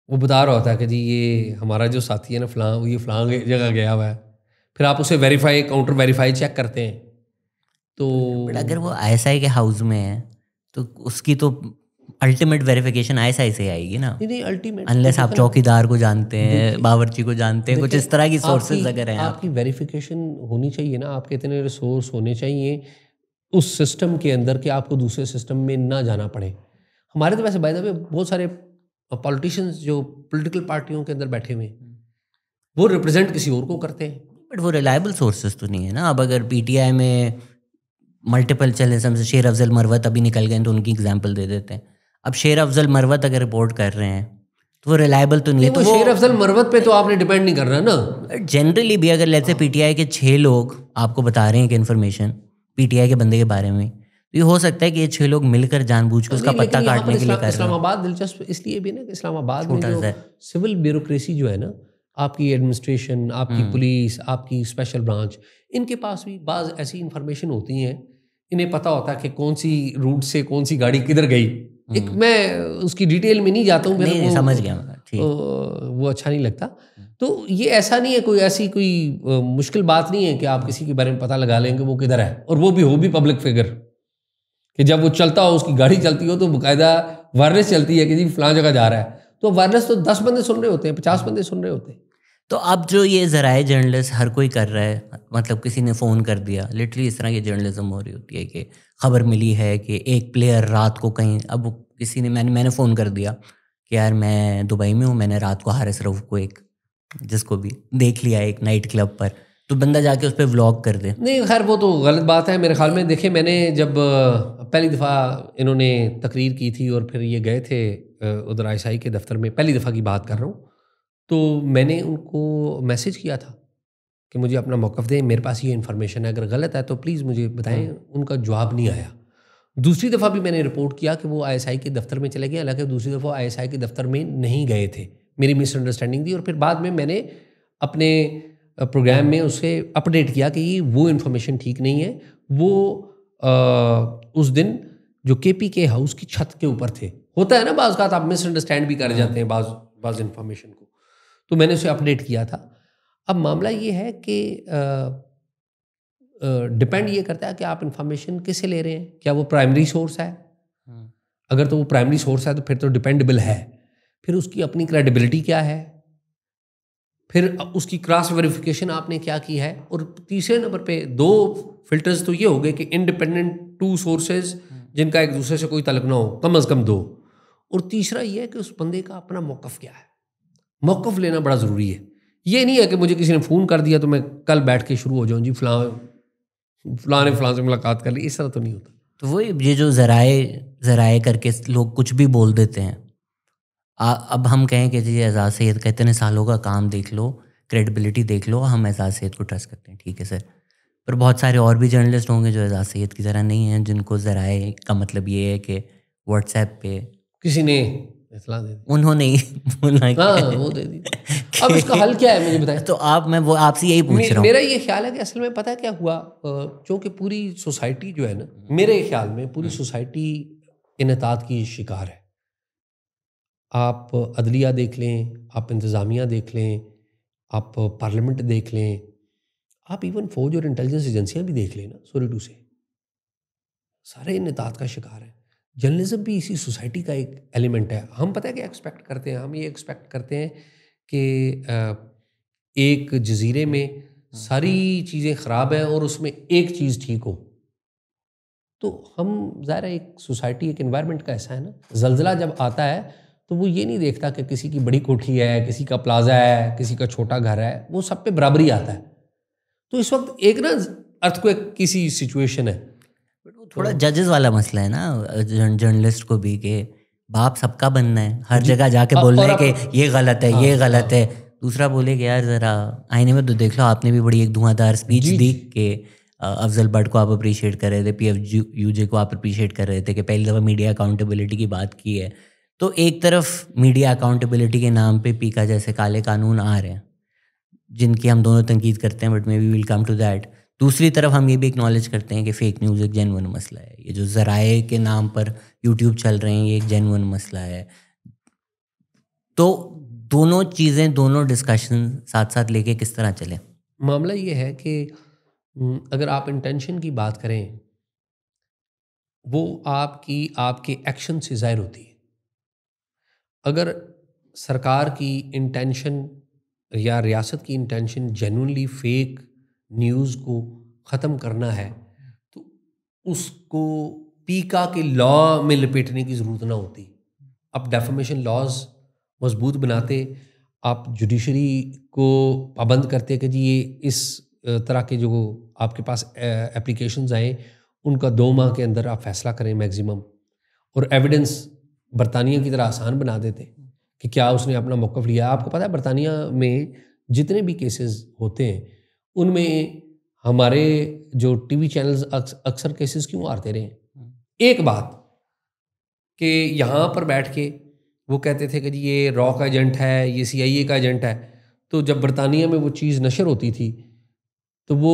वो बता रहा होता है कि जी ये हमारा जो साथी है ना फलां, ये फलां जगह गया हुआ है। फिर आप उसे वेरीफाई, काउंटर वेरीफाई चेक करते हैं। तो बट अगर वो आईएसआई के हाउस में है तो उसकी तो अल्टीमेट वेरिफिकेशन आईएसआई से आएगी ना, नहीं नहीं, अल्टीमेट अनलेस आप चौकीदार को जानते हैं, देखिए, बावर्ची को जानते हैं, कुछ देखिए, इस तरह की आपकी सोर्सेज अगर हैं आपकी आपके। वेरिफिकेशन होनी चाहिए ना, आपके इतने रिसोर्स होने चाहिए उस सिस्टम के अंदर कि आपको दूसरे सिस्टम में ना जाना पड़े। हमारे तो वैसे बाय द वे बहुत सारे पॉलिटिशियंस जो पॉलिटिकल पार्टियों के अंदर बैठे हुए हैं, वो रिप्रेजेंट किसी और को करते हैं। बट वो रिलायबल सोर्सेज तो नहीं है ना। अब अगर पीटीआई में मल्टीपल चले, समझे शेर अफजल मरवत अभी निकल गए तो उनकी एग्जांपल दे देते हैं। अब शेर अफजल मरवत अगर रिपोर्ट कर रहे हैं तो वो रिलायबल तो नहीं है। नहीं, तो वो शेर अफजल मरवत पे तो आपने डिपेंड नहीं करना ना। जनरली भी अगर लेट्स से पीटीआई के 6 लोग आपको बता रहे हैं कि इन्फॉर्मेशन पीटीआई के बंदे के बारे में, तो ये हो सकता है कि ये 6 लोग मिलकर जानबूझ के उसका नहीं, पत्ता लेकिन यहाँ पर काटने के लिए कर रहे हो। इस्लामाबाद दिलचस्प इसलिए भी ना कि इस्लामाबाद में छोटा जो सा। सिविल ब्यूरोक्रेसी जो है ना, आपकी एडमिनिस्ट्रेशन, आपकी पुलिस, आपकी स्पेशल ब्रांच, इनके पास भी बाज़ ऐसी इंफॉर्मेशन होती हैं, इन्हें पता होता है कि कौन सी रूट से कौन सी गाड़ी किधर गई। एक मैं उसकी डिटेल में नहीं जाता हूँ, फिर नहीं समझ गया मैं, ठीक। वो अच्छा नहीं लगता। तो ये ऐसा नहीं है, कोई ऐसी कोई मुश्किल बात नहीं है कि आप किसी के बारे में पता लगा लेंगे वो किधर है, और वो भी पब्लिक फिगर, कि जब वो चलता हो, उसकी गाड़ी चलती हो, तो बाकायदा वायरलेस चलती है कि जी फलां जगह जा रहा है, तो वायरलेस तो 10 बंदे सुन रहे होते हैं, 50 बंदे सुन रहे होते हैं। तो अब जो ये ज़राए जर्नलिस्ट हर कोई कर रहा है, मतलब किसी ने फ़ोन कर दिया, लिटरली इस तरह की जर्नलिज्म हो रही होती है कि खबर मिली है कि एक प्लेयर रात को कहीं, अब किसी ने मैंने फ़ोन कर दिया कि यार मैं दुबई में हूँ, मैंने रात को हारिस रऊफ़ को एक जिसको भी देख लिया एक नाइट क्लब पर, तो बंदा जाके उस पर व्लॉग कर दे। नहीं, खैर वो तो गलत बात है मेरे ख्याल में। देखिए, मैंने जब पहली दफ़ा इन्होंने तकरीर की थी और फिर ये गए थे उधर आईएसआई के दफ्तर में, पहली दफ़ा की बात कर रहा हूँ, तो मैंने उनको मैसेज किया था कि मुझे अपना मौक़िफ़ दें, मेरे पास ये इन्फॉर्मेशन है, अगर गलत है तो प्लीज़ मुझे बताएं। उनका जवाब नहीं आया। दूसरी दफ़ा भी मैंने रिपोर्ट किया कि वो आईएसआई के दफ्तर में चले गए, हालांकि दूसरी दफ़ा आईएसआई के दफ्तर में नहीं गए थे, मेरी मिसअंडरस्टैंडिंग थी। और फिर बाद में मैंने अपने प्रोग्राम में उसे अपडेट किया कि ये वो इन्फॉर्मेशन ठीक नहीं है। वो उस दिन जो केपीके हाउस की छत के ऊपर थे, होता है ना बाज़ बात आप मिसअंडरस्टैंड भी कर जाते हैं बाज़ इन्फॉर्मेशन को, तो मैंने उसे अपडेट किया था। अब मामला ये है कि डिपेंड ये करता है कि आप इन्फॉर्मेशन किससे ले रहे हैं। क्या वो प्राइमरी सोर्स है? अगर तो वो प्राइमरी सोर्स है तो फिर तो डिपेंडेबल है। फिर उसकी अपनी क्रेडिबिलिटी क्या है, फिर उसकी क्रॉस वेरिफिकेशन आपने क्या की है। और तीसरे नंबर पे 2 फिल्टर्स तो ये हो गए कि इंडिपेंडेंट 2 सोर्सेज जिनका एक दूसरे से कोई तल्लुक ना हो, कम अज़ कम 2। और तीसरा ये है कि उस बंदे का अपना मौक़िफ़ क्या है। मौक़िफ़ लेना बड़ा ज़रूरी है। ये नहीं है कि मुझे किसी ने फ़ोन कर दिया तो मैं कल बैठ के शुरू हो जाऊँ, जी फलां ने फलां से मुलाकात कर ली, इस तरह तो नहीं होता। तो वही ये जो ज़राए करके लोग कुछ भी बोल देते हैं। अब हम कहें कि जी एजाज सैयद का इतने सालों का काम देख लो, क्रेडिबिलिटी देख लो, हम एजाज सैयद को ट्रस्ट करते हैं, ठीक है सर। पर बहुत सारे और भी जर्नलिस्ट होंगे जो एजाज सैयद की तरह नहीं हैं, जिनको ज़राए का मतलब ये है कि व्हाट्सएप पे किसी ने इत्तला दे दी, उन्होंने ही बोला हाँ वो दे दी। अब इसका हल क्या है मुझे बताएं। तो मैं वो आपसे यही पूछ रहा हूँ। मेरा ये ख्याल है कि असल में पता है क्या हुआ, चूँकि पूरी सोसाइटी जो है ना, मेरे ख्याल में पूरी सोसाइटी इन्हतात की शिकार है। आप अदलिया देख लें, आप इंतज़ामिया देख लें, आप पार्लियामेंट देख लें, आप इवन फौज और इंटेलिजेंस एजेंसियाँ भी देख लें ना, सॉरी टू से, सारे इन्हतात का शिकार है। जर्नलिज्म भी इसी सोसाइटी का एक एलिमेंट है। हम पता है क्या एक्सपेक्ट करते हैं, हम ये एक्सपेक्ट करते हैं कि एक जजीरे में सारी चीज़ें ख़राब हैं और उसमें एक चीज़ ठीक हो। तो हम ज़ाहिर है एक सोसाइटी, एक एनवायरनमेंट का ऐसा है ना, ज़ल्ज़ला जब आता है तो वो ये नहीं देखता कि किसी की बड़ी कोठी है, किसी का प्लाजा है, किसी का छोटा घर है, वो सब पे बराबरी आता है। तो इस वक्त एक ना अर्थक्वेक की सी सिचुएशन है। थोड़ा जजेस वाला मसला है ना जर्नलिस्ट को भी, कि बाप सबका बनना है, हर जगह जाके बोलना है कि ये गलत है, ये गलत है। दूसरा बोले कि यार ज़रा आईने में तो देख लो, आपने भी बड़ी एक धुआंधार स्पीच दी कि अफजल भट्ट को आप अप्रिशिएट कर रहे थे, PFUJ को आप अप्रिशिएट कर रहे थे कि पहली दफ़ा मीडिया अकाउंटेबिलिटी की बात की है। तो एक तरफ मीडिया अकाउंटेबिलिटी के नाम पे पीका जैसे काले कानून आ रहे हैं जिनकी हम दोनों तनकीद करते हैं, but maybe will come to that. दूसरी तरफ हम ये भी एक्नॉलेज करते हैं कि फ़ेक न्यूज़ एक जेन्युइन मसला है। ये जो ज़राए के नाम पर यूट्यूब चल रहे हैं, ये एक जेन्युइन मसला है। तो दोनों चीज़ें, दोनों डिस्कशन साथ साथ लेके किस तरह चलें? मामला ये है कि अगर आप इंटेंशन की बात करें, वो आपके एक्शन से ज़ाहिर होती है। अगर सरकार की इंटेंशन या रियासत की इंटेंशन जेन्युइनली फेक न्यूज़ को ख़त्म करना है, तो उसको पीका के लॉ में लपेटने की ज़रूरत ना होती। आप डेफमेशन लॉज मजबूत बनाते, आप जुडिशरी को पाबंद करते कि जी ये इस तरह के जो आपके पास एप्लीकेशंस आए उनका 2 माह के अंदर आप फैसला करें मैक्सिमम, और एविडेंस बरतानिया की तरह आसान बना देते कि क्या उसने अपना मौक़िफ़ लिया। आपको पता है बरतानिया में जितने भी केसेस होते हैं उनमें हमारे जो टीवी चैनल्स अक्सर केसेस क्यों हारते रहे हैं? एक बात कि यहाँ पर बैठ के वो कहते थे कि जी ये रॉ का एजेंट है, ये CIA का एजेंट है। तो जब बरतानिया में वो चीज़ नशर होती थी तो वो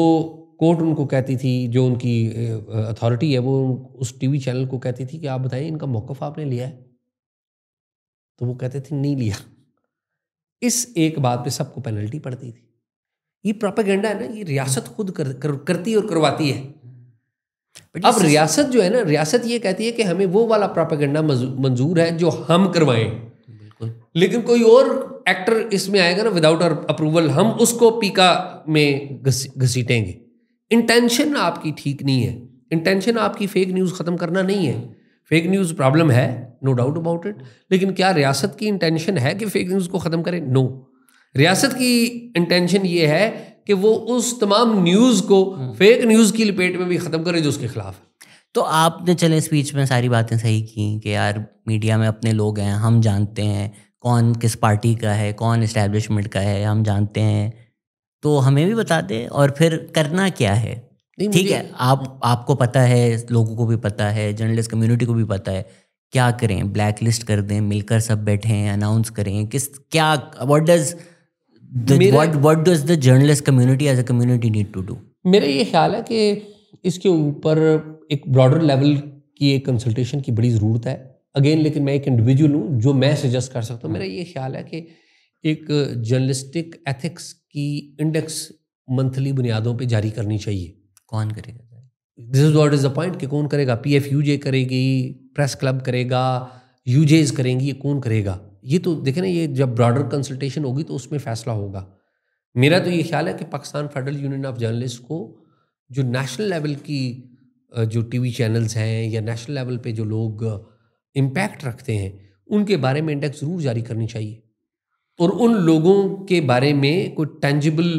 कोर्ट उनको कहती थी, जो उनकी अथॉरिटी है वो उस टीवी चैनल को कहती थी कि आप बताएं इनका मौक़िफ़ आपने लिया है? तो वो कहते थे नहीं लिया। इस एक बात पे सबको पेनल्टी पड़ती थी। ये प्रोपेगेंडा है ना, ये रियासत खुद करती और करवाती है। अब रियासत जो है ना, रियासत ये कहती है कि हमें वो वाला प्रोपेगेंडा मंजूर है जो हम करवाएं, लेकिन कोई और एक्टर इसमें आएगा ना विदाउट अप्रूवल, हम उसको पीका में घसीटेंगे। इंटेंशन आपकी ठीक नहीं है। इंटेंशन आपकी फेक न्यूज़ ख़त्म करना नहीं है। फेक न्यूज़ प्रॉब्लम है, नो डाउट अबाउट इट, लेकिन क्या रियासत की इंटेंशन है कि फेक न्यूज़ को ख़त्म करें? नो। रियासत की इंटेंशन ये है कि वो उस तमाम न्यूज़ को फेक न्यूज़ की लपेट में भी ख़त्म करे जो उसके खिलाफ है। तो आपने चले स्पीच में सारी बातें सही की कि यार मीडिया में अपने लोग हैं, हम जानते हैं कौन किस पार्टी का है, कौन इस्टेब्लिशमेंट का है, हम जानते हैं, तो हमें भी बता दें और फिर करना क्या है। ठीक है, आपको पता है, लोगों को भी पता है, जर्नलिस्ट कम्युनिटी को भी पता है, क्या करें? ब्लैक लिस्ट कर दें, मिलकर सब बैठें, अनाउंस करें, क्या what does the journalist community as a community need to do? मेरा ये ख्याल है कि इसके ऊपर एक ब्रॉडर लेवल की एक कंसल्टेशन की बड़ी ज़रूरत है। अगेन लेकिन मैं एक इंडिविजुअल हूँ, जो मैं सजेस्ट कर सकता हूँ, मेरा ये ख्याल है कि एक जर्नलिस्टिक एथिक्स की इंडेक्स मंथली बुनियादों पे जारी करनी चाहिए। कौन करेगा? This is what is the point कि कौन करेगा? PFUJ करेगी, प्रेस क्लब करेगा, UJs करेंगी, ये कौन करेगा? ये तो देखें ना, ये जब ब्रॉडर कंसल्टेशन होगी तो उसमें फैसला होगा। मेरा तो ये ख्याल है कि Pakistan federal union of journalist को जो नेशनल लेवल की जो टीवी चैनल्स हैं या नेशनल लेवल पे जो लोग इम्पैक्ट रखते हैं उनके बारे में इंडेक्स ज़रूर जारी करनी चाहिए, और उन लोगों के बारे में कोई टेंजिबल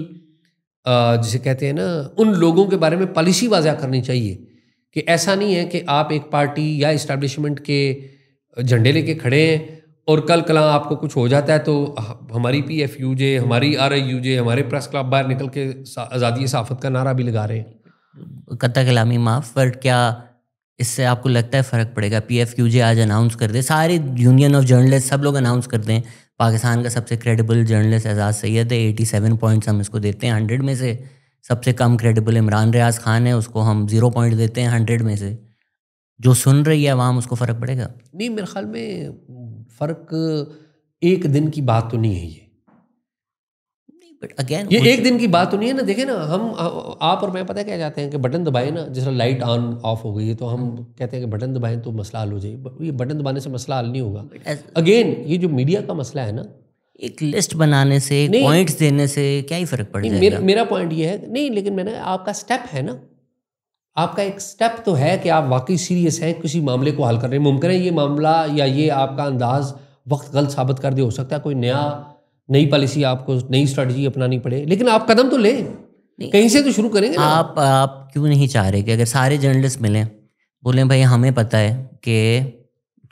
जिसे कहते हैं ना, उन लोगों के बारे में पॉलिसी वाज़ा करनी चाहिए कि ऐसा नहीं है कि आप एक पार्टी या इस्टेब्लिशमेंट के झंडे लेके खड़े हैं और कल कला आपको कुछ हो जाता है तो हमारी PFUJ, हमारी RIUJ, हमारे प्रेस क्लब बाहर निकल के आज़ादी सहाफ़त का नारा भी लगा रहे हैं। कत्ता कलामी माफ़, पर क्या इससे आपको लगता है फ़र्क पड़ेगा? PFUJ आज अनाउंस कर दे, सारे यूनियन ऑफ जर्नलिस्ट सब लोग अनाउंस कर दें, पाकिस्तान का सबसे क्रेडिबल जर्नलिस्ट एजाज सैयद है, 87 पॉइंट्स हम इसको देते हैं 100 में से। सबसे कम क्रेडिबल इमरान रियाज खान है, उसको हम 0 पॉइंट देते हैं 100 में से। जो सुन रही है आवाम, उसको फ़र्क पड़ेगा? नहीं, मेरे ख्याल में फ़र्क एक दिन की बात तो नहीं है ये। बट अगेन ये एक दिन की बात तो नहीं है ना। देखे ना, हम आप और मैं पता क्या चाहते हैं कि बटन दबाए ना, जैसे लाइट ऑन ऑफ हो गई है तो हम कहते हैं कि बटन दबाएं तो मसला हल हो जाए। ये बटन दबाने से मसला हल नहीं होगा। अगेन ये जो मीडिया का मसला है ना, एक लिस्ट बनाने से, पॉइंट्स देने से क्या ही फर्क पड़ जाएगा? मेरा पॉइंट ये है नहीं, लेकिन मैंने आपका स्टेप है ना, आपका एक स्टेप तो है कि आप वाकई सीरियस हैं किसी मामले को हल करने। मुमकिन है ये मामला या ये आपका अंदाज वक्त गलत साबित कर दे, हो सकता है कोई नई पॉलिसी आपको, नई स्ट्रेटजी अपनानी पड़े, लेकिन आप कदम तो लें, कहीं से तो शुरू करेंगे ना। आप क्यों नहीं चाह रहे कि अगर सारे जर्नलिस्ट मिलें, बोलें भाई हमें पता है कि,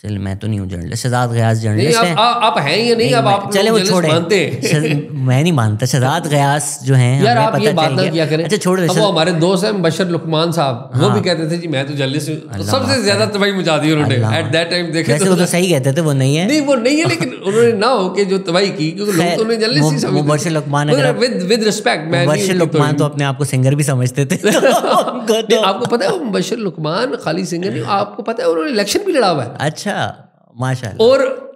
चल मैं तो नहीं हूँ जर्नलिस्ट, शहजाद गयास जर्नलिस्ट हैं। आप हैं या नहीं, अब आप चले वो छोड़े, मैं नहीं मानता शहजाद गयास जो हैं, यार आप ये बात ना किया करें। अच्छा छोड़ दे, वो हमारे दोस्त हैं मुबशर लुकमान साहब, वो भी कहते थे जी मैं तो जर्नलिस्ट हूँ, सबसे ज्यादा तबाही मचा दी उन्होंने एट दैट टाइम। देखे वैसे वो तो सही कहते थे, वो नहीं है, नहीं वो नहीं है, लेकिन उन्होंने ना हो के जो तबाही की, क्योंकि लोग तो उन्हें जर्नलिस्ट ही समझते। मुबशर लुकमान, विद रिस्पेक्ट, मैं मुबशर लुकमान तो अपने आप को सिंगर भी समझते थे। आपको पता है वो मुबशर लुकमान खाली सिंगर नहीं, आपको पता है उन्होंने इलेक्शन भी लड़ा हुआ है। अच्छा माशाल्लाह।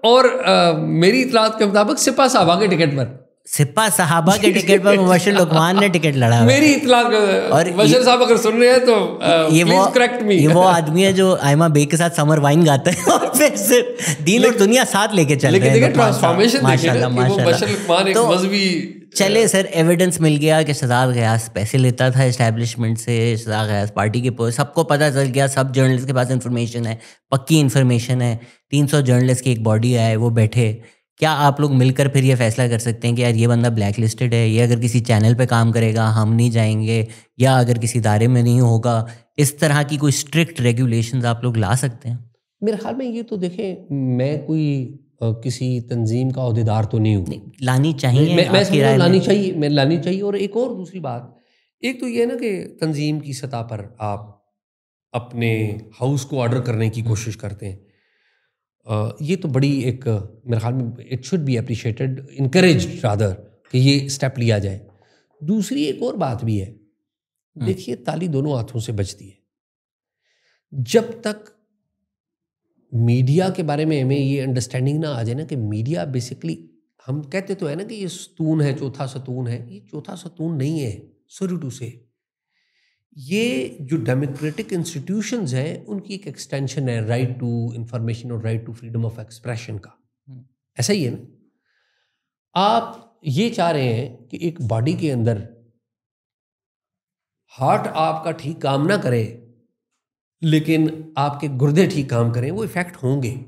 और मेरी इतलात के मुताबिक सिपा साहबा के टिकट पर, सिपा साहबा के टिकट पर मुबशर लुकमान ने टिकट लड़ा है। मेरी इतलात, और मुबशर साहब अगर सुन रहे हैं तो प्लीज करेक्ट मी। ये वो आदमी है जो आयमा बेग के साथ समर वाइन गाता है और फिर से दीन और दुनिया साथ लेके चल रहे हैं। लेकिन ट्रांसफॉर्मेशन माशाल्लाह मुबशर लुकमान एक मजहबी। चले सर, एविडेंस मिल गया कि शहजाद गयास पैसे लेता था एस्टैब्लिशमेंट से, शहजाद गयास पार्टी के, सबको पता चल गया, सब जर्नलिस्ट के पास इन्फॉर्मेशन है, पक्की इन्फॉर्मेशन है, 300 जर्नलिस्ट की एक बॉडी आए, वो बैठे। क्या आप लोग मिलकर फिर ये फैसला कर सकते हैं कि यार ये बंदा ब्लैक लिस्टेड है, ये अगर किसी चैनल पे काम करेगा हम नहीं जाएंगे, या अगर किसी इदारे में नहीं होगा, इस तरह की कोई स्ट्रिक्ट रेगुलेशंस आप लोग ला सकते हैं? मेरे ख्याल में ये तो देखें, मैं कोई किसी तंजीम का अहदेदार तो नहीं हूँ। लानी चाहिए, मैं लानी चाहिए। और एक और दूसरी बात, एक तो ये है ना कि तंजीम की सतह पर आप अपने हाउस को ऑर्डर करने की कोशिश करते हैं, ये तो बड़ी एक, मेरे ख्याल में it should be appreciated, encouraged rather, कि ये स्टेप लिया जाए। दूसरी एक और बात भी है, देखिए ताली दोनों हाथों से बजती है। जब तक मीडिया के बारे में हमें ये अंडरस्टैंडिंग ना आ जाए ना कि मीडिया बेसिकली, हम कहते तो है ना कि ये सतून है, चौथा सतून है, ये चौथा सतून नहीं है। सॉरी टू से, ये जो डेमोक्रेटिक इंस्टीट्यूशंस हैं उनकी एक एक्सटेंशन है राइट टू इंफॉर्मेशन और right to freedom of expression का। ऐसा ही है ना। आप ये चाह रहे हैं कि एक बॉडी के अंदर हार्ट आपका ठीक काम ना करे लेकिन आपके गुर्दे ठीक काम करें, वो इफेक्ट होंगे।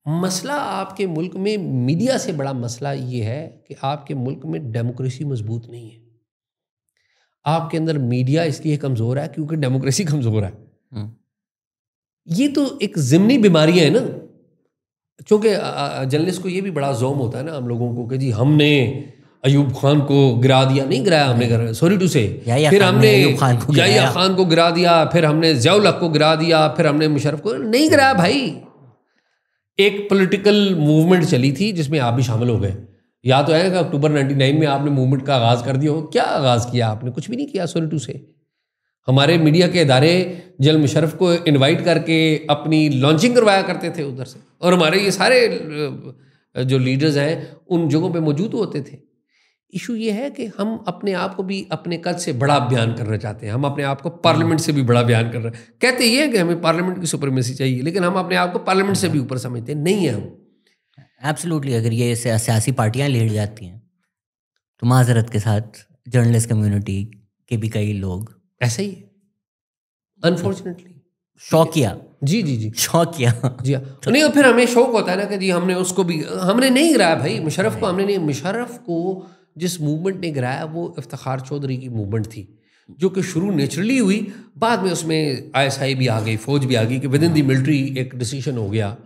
मसला आपके मुल्क में मीडिया से बड़ा मसला ये है कि आपके मुल्क में डेमोक्रेसी मजबूत नहीं है। आपके अंदर मीडिया इसलिए कमज़ोर है क्योंकि डेमोक्रेसी कमज़ोर है। ये तो एक ज़िमनी बीमारियां है ना। चूँकि जर्नलिस्ट को ये भी बड़ा जोम होता है ना हम लोगों को कि जी हमने अयूब खान को गिरा दिया, नहीं गिराया हमने, सॉरी टू से, फिर हमने याहिया खान को गिरा दिया, फिर हमने ज़ियाउल हक को गिरा दिया, फिर हमने मुशर्रफ को नहीं गिराया। भाई एक पॉलिटिकल मूवमेंट चली थी जिसमें आप भी शामिल हो गए। या तो है कि अक्टूबर 99 में आपने मूवमेंट का आगाज़ कर दिया हो, क्या आगाज़ किया आपने? कुछ भी नहीं किया। सॉरी टू से, हमारे मीडिया के इदारे जनरल मुशर्रफ को इनवाइट करके अपनी लॉन्चिंग करवाया करते थे उधर से, और हमारे ये सारे जो लीडर्स हैं उन जगहों पे मौजूद होते थे। इशू ये है कि हम अपने आप को भी अपने कद से बड़ा बयान करना चाहते हैं, हम अपने आप को पार्लियामेंट से भी बड़ा बयान कर रहे हैं। कहते ये हैं कि हमें पार्लियामेंट की सुपरमेसी चाहिए, लेकिन हम अपने आप को पार्लियामेंट से भी ऊपर समझते हैं, नहीं है हम। एब्सोल्युटली। अगर ये सियासी पार्टियां लेट जाती हैं तो माजरत के साथ जर्नलिस्ट कम्युनिटी के भी कई लोग ऐसे ही है, अनफॉर्चुनेटली। शौकिया, जी शौकिया, जी हाँ। तो नहीं, फिर हमें शौक होता है ना कि जी हमने उसको भी, हमने नहीं गिराया भाई मुशर्रफ को, हमने नहीं। मुशर्रफ को जिस मूवमेंट ने गिराया वो इफ्तिखार चौधरी की मूवमेंट थी, जो कि शुरू नेचुरली हुई, बाद में उसमें ISI भी आ गई, फौज भी आ गई, कि विद इन दी मिलिट्री एक डिसीजन हो गया,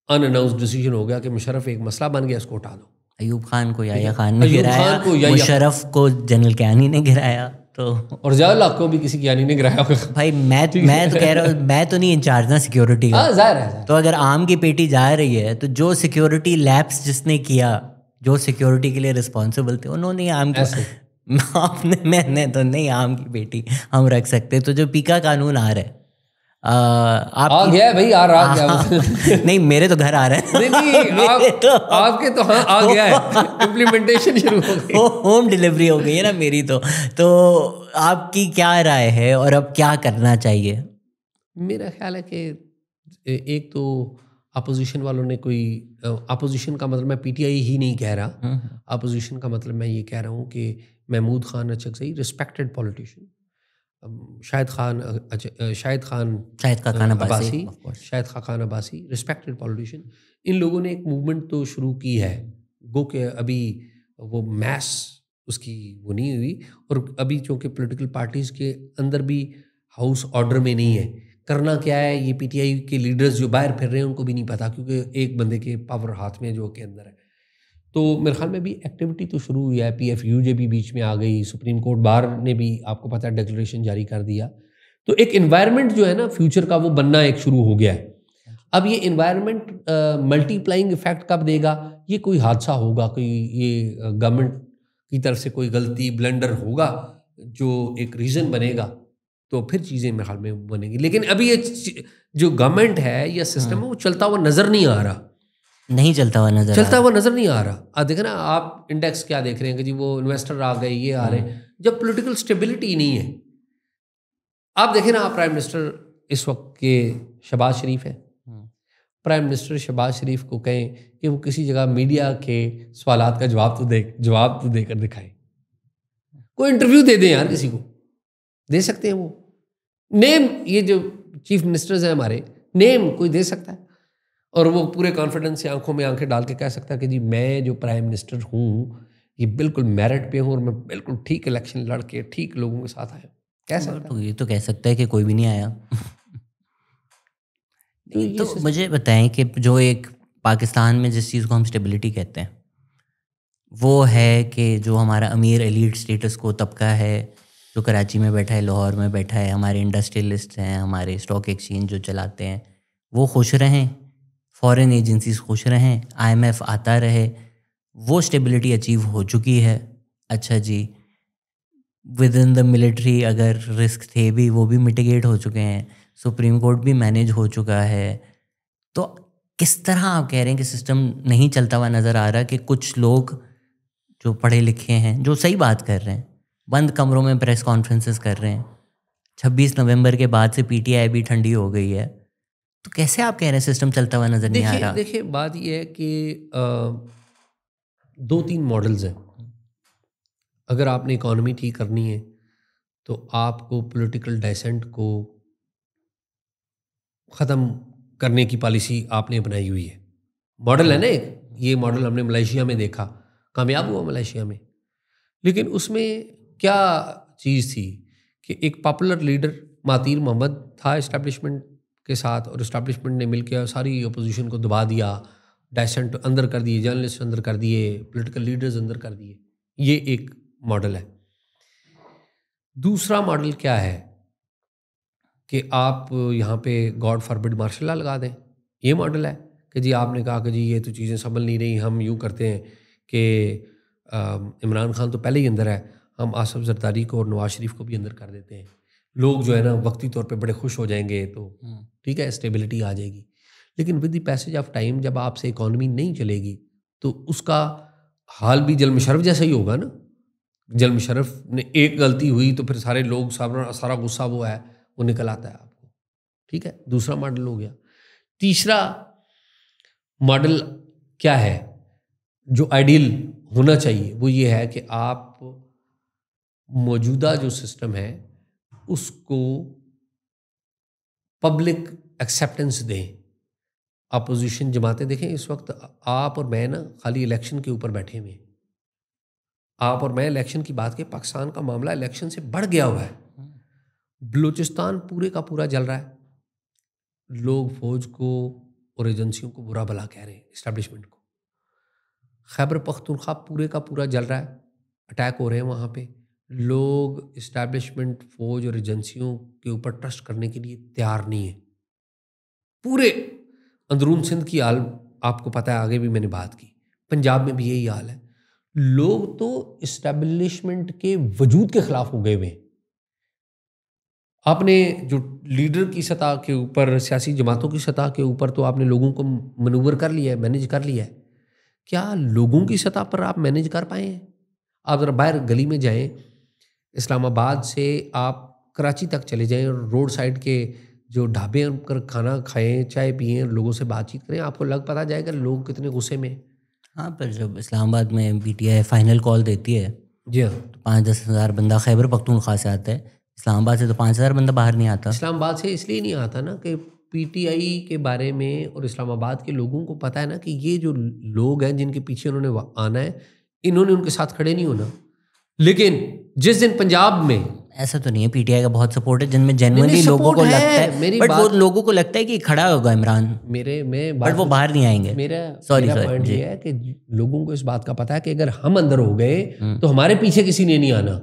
अनअनाउंस्ड डिसीजन हो गया कि मुशर्रफ एक मसला बन गया, इसको हटा दो। अयूब खान को याहिया खान ने गिराया, मुशर्रफ को जनरल कियानी ने गिराया, तो और ज़ियाउल हक को भी किसी कियानी ने गिराया। भाई मैं तो कह रहा हूँ, मैं तो नहीं इंचार्ज ना सिक्योरिटी का। जाहिर है। तो अगर आम की पेटी जा रही है तो जो सिक्योरिटी लैप्स जिसने किया, जो सिक्योरिटी के लिए रिस्पॉन्सिबल थे, उन्होंने आम की मैंने तो नहीं आम की बेटी हम रख सकते। तो जो पीका कानून आ रहा है, आ गया है भाई, आ रहा गया नहीं मेरे तो घर आ रहे हैं। नहीं आपके तो हाँ आ गया है, इम्प्लीमेंटेशन शुरू हो गई, होम डिलीवरी हो गई है ना मेरी तो आपकी क्या राय है और अब क्या करना चाहिए? मेरा ख्याल है कि एक तो अपोजिशन वालों ने कोई, अपोजिशन का मतलब मैं पीटीआई ही नहीं कह रहा, अपोजिशन का मतलब मैं ये कह रहा हूँ कि Mahmood Khan Achakzai respected politician, Shahid Khan Abbasi respected politician, इन लोगों ने एक मूवमेंट तो शुरू की है, गो के अभी वो मैस उसकी वो नहीं हुई, और अभी चूँकि पॉलिटिकल पार्टीज़ के अंदर भी हाउस ऑर्डर में नहीं है, करना क्या है ये पीटीआई के लीडर्स जो बाहर फिर रहे हैं उनको भी नहीं पता, क्योंकि एक बंदे के पावर हाथ में जो के अंदर है। तो मेरे ख्याल में भी एक्टिविटी तो शुरू हुई है, पीएफयूजे भी बीच में आ गई, सुप्रीम कोर्ट बार ने भी आपको पता है डिक्लेरेशन जारी कर दिया, तो एक इन्वायरमेंट जो है ना फ्यूचर का वो बनना एक शुरू हो गया है। अब ये इन्वायरमेंट मल्टीप्लाइंग इफेक्ट कब देगा, ये कोई हादसा होगा, कोई ये गवर्नमेंट की तरफ से कोई गलती ब्लंडर होगा जो एक रीज़न बनेगा, तो फिर चीज़ें मेरे ख्याल में बनेंगी। लेकिन अभी ये जो गवर्नमेंट है या सिस्टम है वो चलता हुआ नज़र नहीं आ रहा, नहीं चलता हुआ नजर नहीं आ रहा। आप देखें ना, आप इंडेक्स क्या देख रहे हैं कि जी वो इन्वेस्टर आ गए, ये आ रहे हैं, जब पॉलिटिकल स्टेबिलिटी नहीं है। आप देखें ना, आप प्राइम मिनिस्टर इस वक्त के शहबाज शरीफ है, प्राइम मिनिस्टर शहबाज शरीफ को कहें कि वो किसी जगह मीडिया के सवालात का जवाब तो देकर दिखाएं, कोई इंटरव्यू दे दें यार, किसी को दे सकते हैं वो नेम, ये जो चीफ मिनिस्टर्स हैं हमारे, नेम कोई दे सकता है, और वो पूरे कॉन्फिडेंस से आंखों में आंखें डाल के कह सकता है कि जी मैं जो प्राइम मिनिस्टर हूँ ये बिल्कुल मेरिट पे हूँ और मैं बिल्कुल ठीक इलेक्शन लड़ के ठीक लोगों के साथ आया, कह सकता है। तो ये तो कह सकता है कि कोई भी नहीं आया। तो मुझे बताएं कि जो एक पाकिस्तान में जिस चीज़ को हम स्टेबिलिटी कहते हैं वो है कि जो हमारा अमीर एलीट स्टेटस को तबका है जो कराची में बैठा है, लाहौर में बैठा है, हमारे इंडस्ट्रियलिस्ट हैं, हमारे स्टॉक एक्सचेंज जो चलाते हैं वो खुश रहें, फॉरेन एजेंसीज खुश रहें, आईएमएफ आता रहे, वो स्टेबिलिटी अचीव हो चुकी है। अच्छा जी, विद इन द मिलिट्री अगर रिस्क थे भी वो भी मिटिगेट हो चुके हैं, सुप्रीम कोर्ट भी मैनेज हो चुका है, तो किस तरह आप कह रहे हैं कि सिस्टम नहीं चलता हुआ नज़र आ रहा कि कुछ लोग जो पढ़े लिखे हैं जो सही बात कर रहे हैं बंद कमरों में प्रेस कॉन्फ्रेंसेस कर रहे हैं, 26 नवंबर के बाद से पीटीआई भी ठंडी हो गई है, तो कैसे आप कह रहे हैं सिस्टम चलता हुआ नज़र नहीं आ रहा? देखिए बात यह है कि 2-3 मॉडल्स हैं। अगर आपने इकॉनमी ठीक करनी है तो आपको पॉलिटिकल डाइसेंट को ख़त्म करने की पॉलिसी आपने बनाई हुई है। मॉडल है ना एक, ये मॉडल हमने मलेशिया में देखा, कामयाब हुआ मलेशिया में। लेकिन उसमें क्या चीज़ थी कि एक पॉपुलर लीडर महातीर मोहम्मद था इस्टेब्लिशमेंट के साथ, और इस्टेब्लिशमेंट ने मिलकर सारी अपोजिशन को दबा दिया, डाइसेंट अंदर कर दिए, जर्नलिस्ट अंदर कर दिए, पॉलिटिकल लीडर्स अंदर कर दिए। ये एक मॉडल है। दूसरा मॉडल क्या है कि आप यहाँ पे गॉड फॉरबिड मार्शल लॉ लगा दें। ये मॉडल है कि जी आपने कहा कि जी ये तो चीज़ें संभल नहीं रही, हम यूँ करते हैं कि इमरान खान तो पहले ही अंदर है, हम आसिफ जरदारी को और नवाज शरीफ को भी अंदर कर देते हैं, लोग जो है ना वक्ती तौर पे बड़े खुश हो जाएंगे, तो ठीक है स्टेबिलिटी आ जाएगी। लेकिन with the passage of time जब आपसे इकॉनमी नहीं चलेगी तो उसका हाल भी जल मुशर्रफ जैसा ही होगा ना। जल मुशर्रफ ने एक गलती हुई तो फिर सारे लोग सारा गुस्सा वो है वो निकल आता है आपको, ठीक है। दूसरा मॉडल हो गया। तीसरा मॉडल क्या है जो आइडियल होना चाहिए, वो ये है कि आप मौजूदा जो सिस्टम है उसको पब्लिक एक्सेप्टेंस दें। अपोजिशन जमातें देखें इस वक्त आप और मैं ना खाली इलेक्शन के ऊपर बैठे हुए हैं। आप और मैं इलेक्शन की बात करें, पाकिस्तान का मामला इलेक्शन से बढ़ गया हुआ है। बलूचिस्तान पूरे का पूरा जल रहा है, लोग फौज को और एजेंसियों को बुरा भला कह रहे हैं, इस्टेब्लिशमेंट को। खैबर पख्तूनख्वा पूरे का पूरा जल रहा है, अटैक हो रहे हैं वहाँ पे। लोग इस्टेब्लिशमेंट, फौज और एजेंसियों के ऊपर ट्रस्ट करने के लिए तैयार नहीं है। पूरे अंदरून सिंध की हाल आपको पता है, आगे भी मैंने बात की, पंजाब में भी यही हाल है। लोग तो इस्टेब्लिशमेंट के वजूद के खिलाफ हो गए हुए हैं। आपने जो लीडर की सतह के ऊपर, सियासी जमातों की सतह के ऊपर तो आपने लोगों को मनूवर कर लिया है, मैनेज कर लिया है। क्या लोगों की सतह पर आप मैनेज कर पाए हैं? आप ज़रा बाहर गली में जाएं, इस्लामाबाद से आप कराची तक चले जाएं और रोड साइड के जो ढाबे पर खाना खाएं, चाय पिएं, लोगों से बातचीत करें, आपको लग पता जाएगा लोग कितने गुस्से में। हाँ, पर जब इस्लामाबाद में PTI फाइनल कॉल देती है जी हाँ, तो 5-10 हज़ार बंदा खैबर पख्तूनख्वा से आता है, इस्लामाबाद से तो 5,000 बंदा बाहर नहीं आता। इस्लामाबाद से इसलिए नहीं आता ना कि PTI के बारे में और इस्लामाबाद के लोगों को पता है ना कि ये जो लोग हैं जिनके पीछे उन्होंने आना है, इन्होंने उनके साथ खड़े नहीं होना। लेकिन जिस दिन पंजाब में, ऐसा तो नहीं है, PTI का बहुत सपोर्ट है जिनमें जेन्युइनली लोगों को लगता है, बट वो लोगों को लगता है कि खड़ा होगा इमरान, बट वो बाहर नहीं आएंगे। मेरा सॉरी पॉइंट ये है कि लोगों को इस बात का पता है कि अगर हम अंदर हो गए तो हमारे पीछे किसी ने नहीं आना।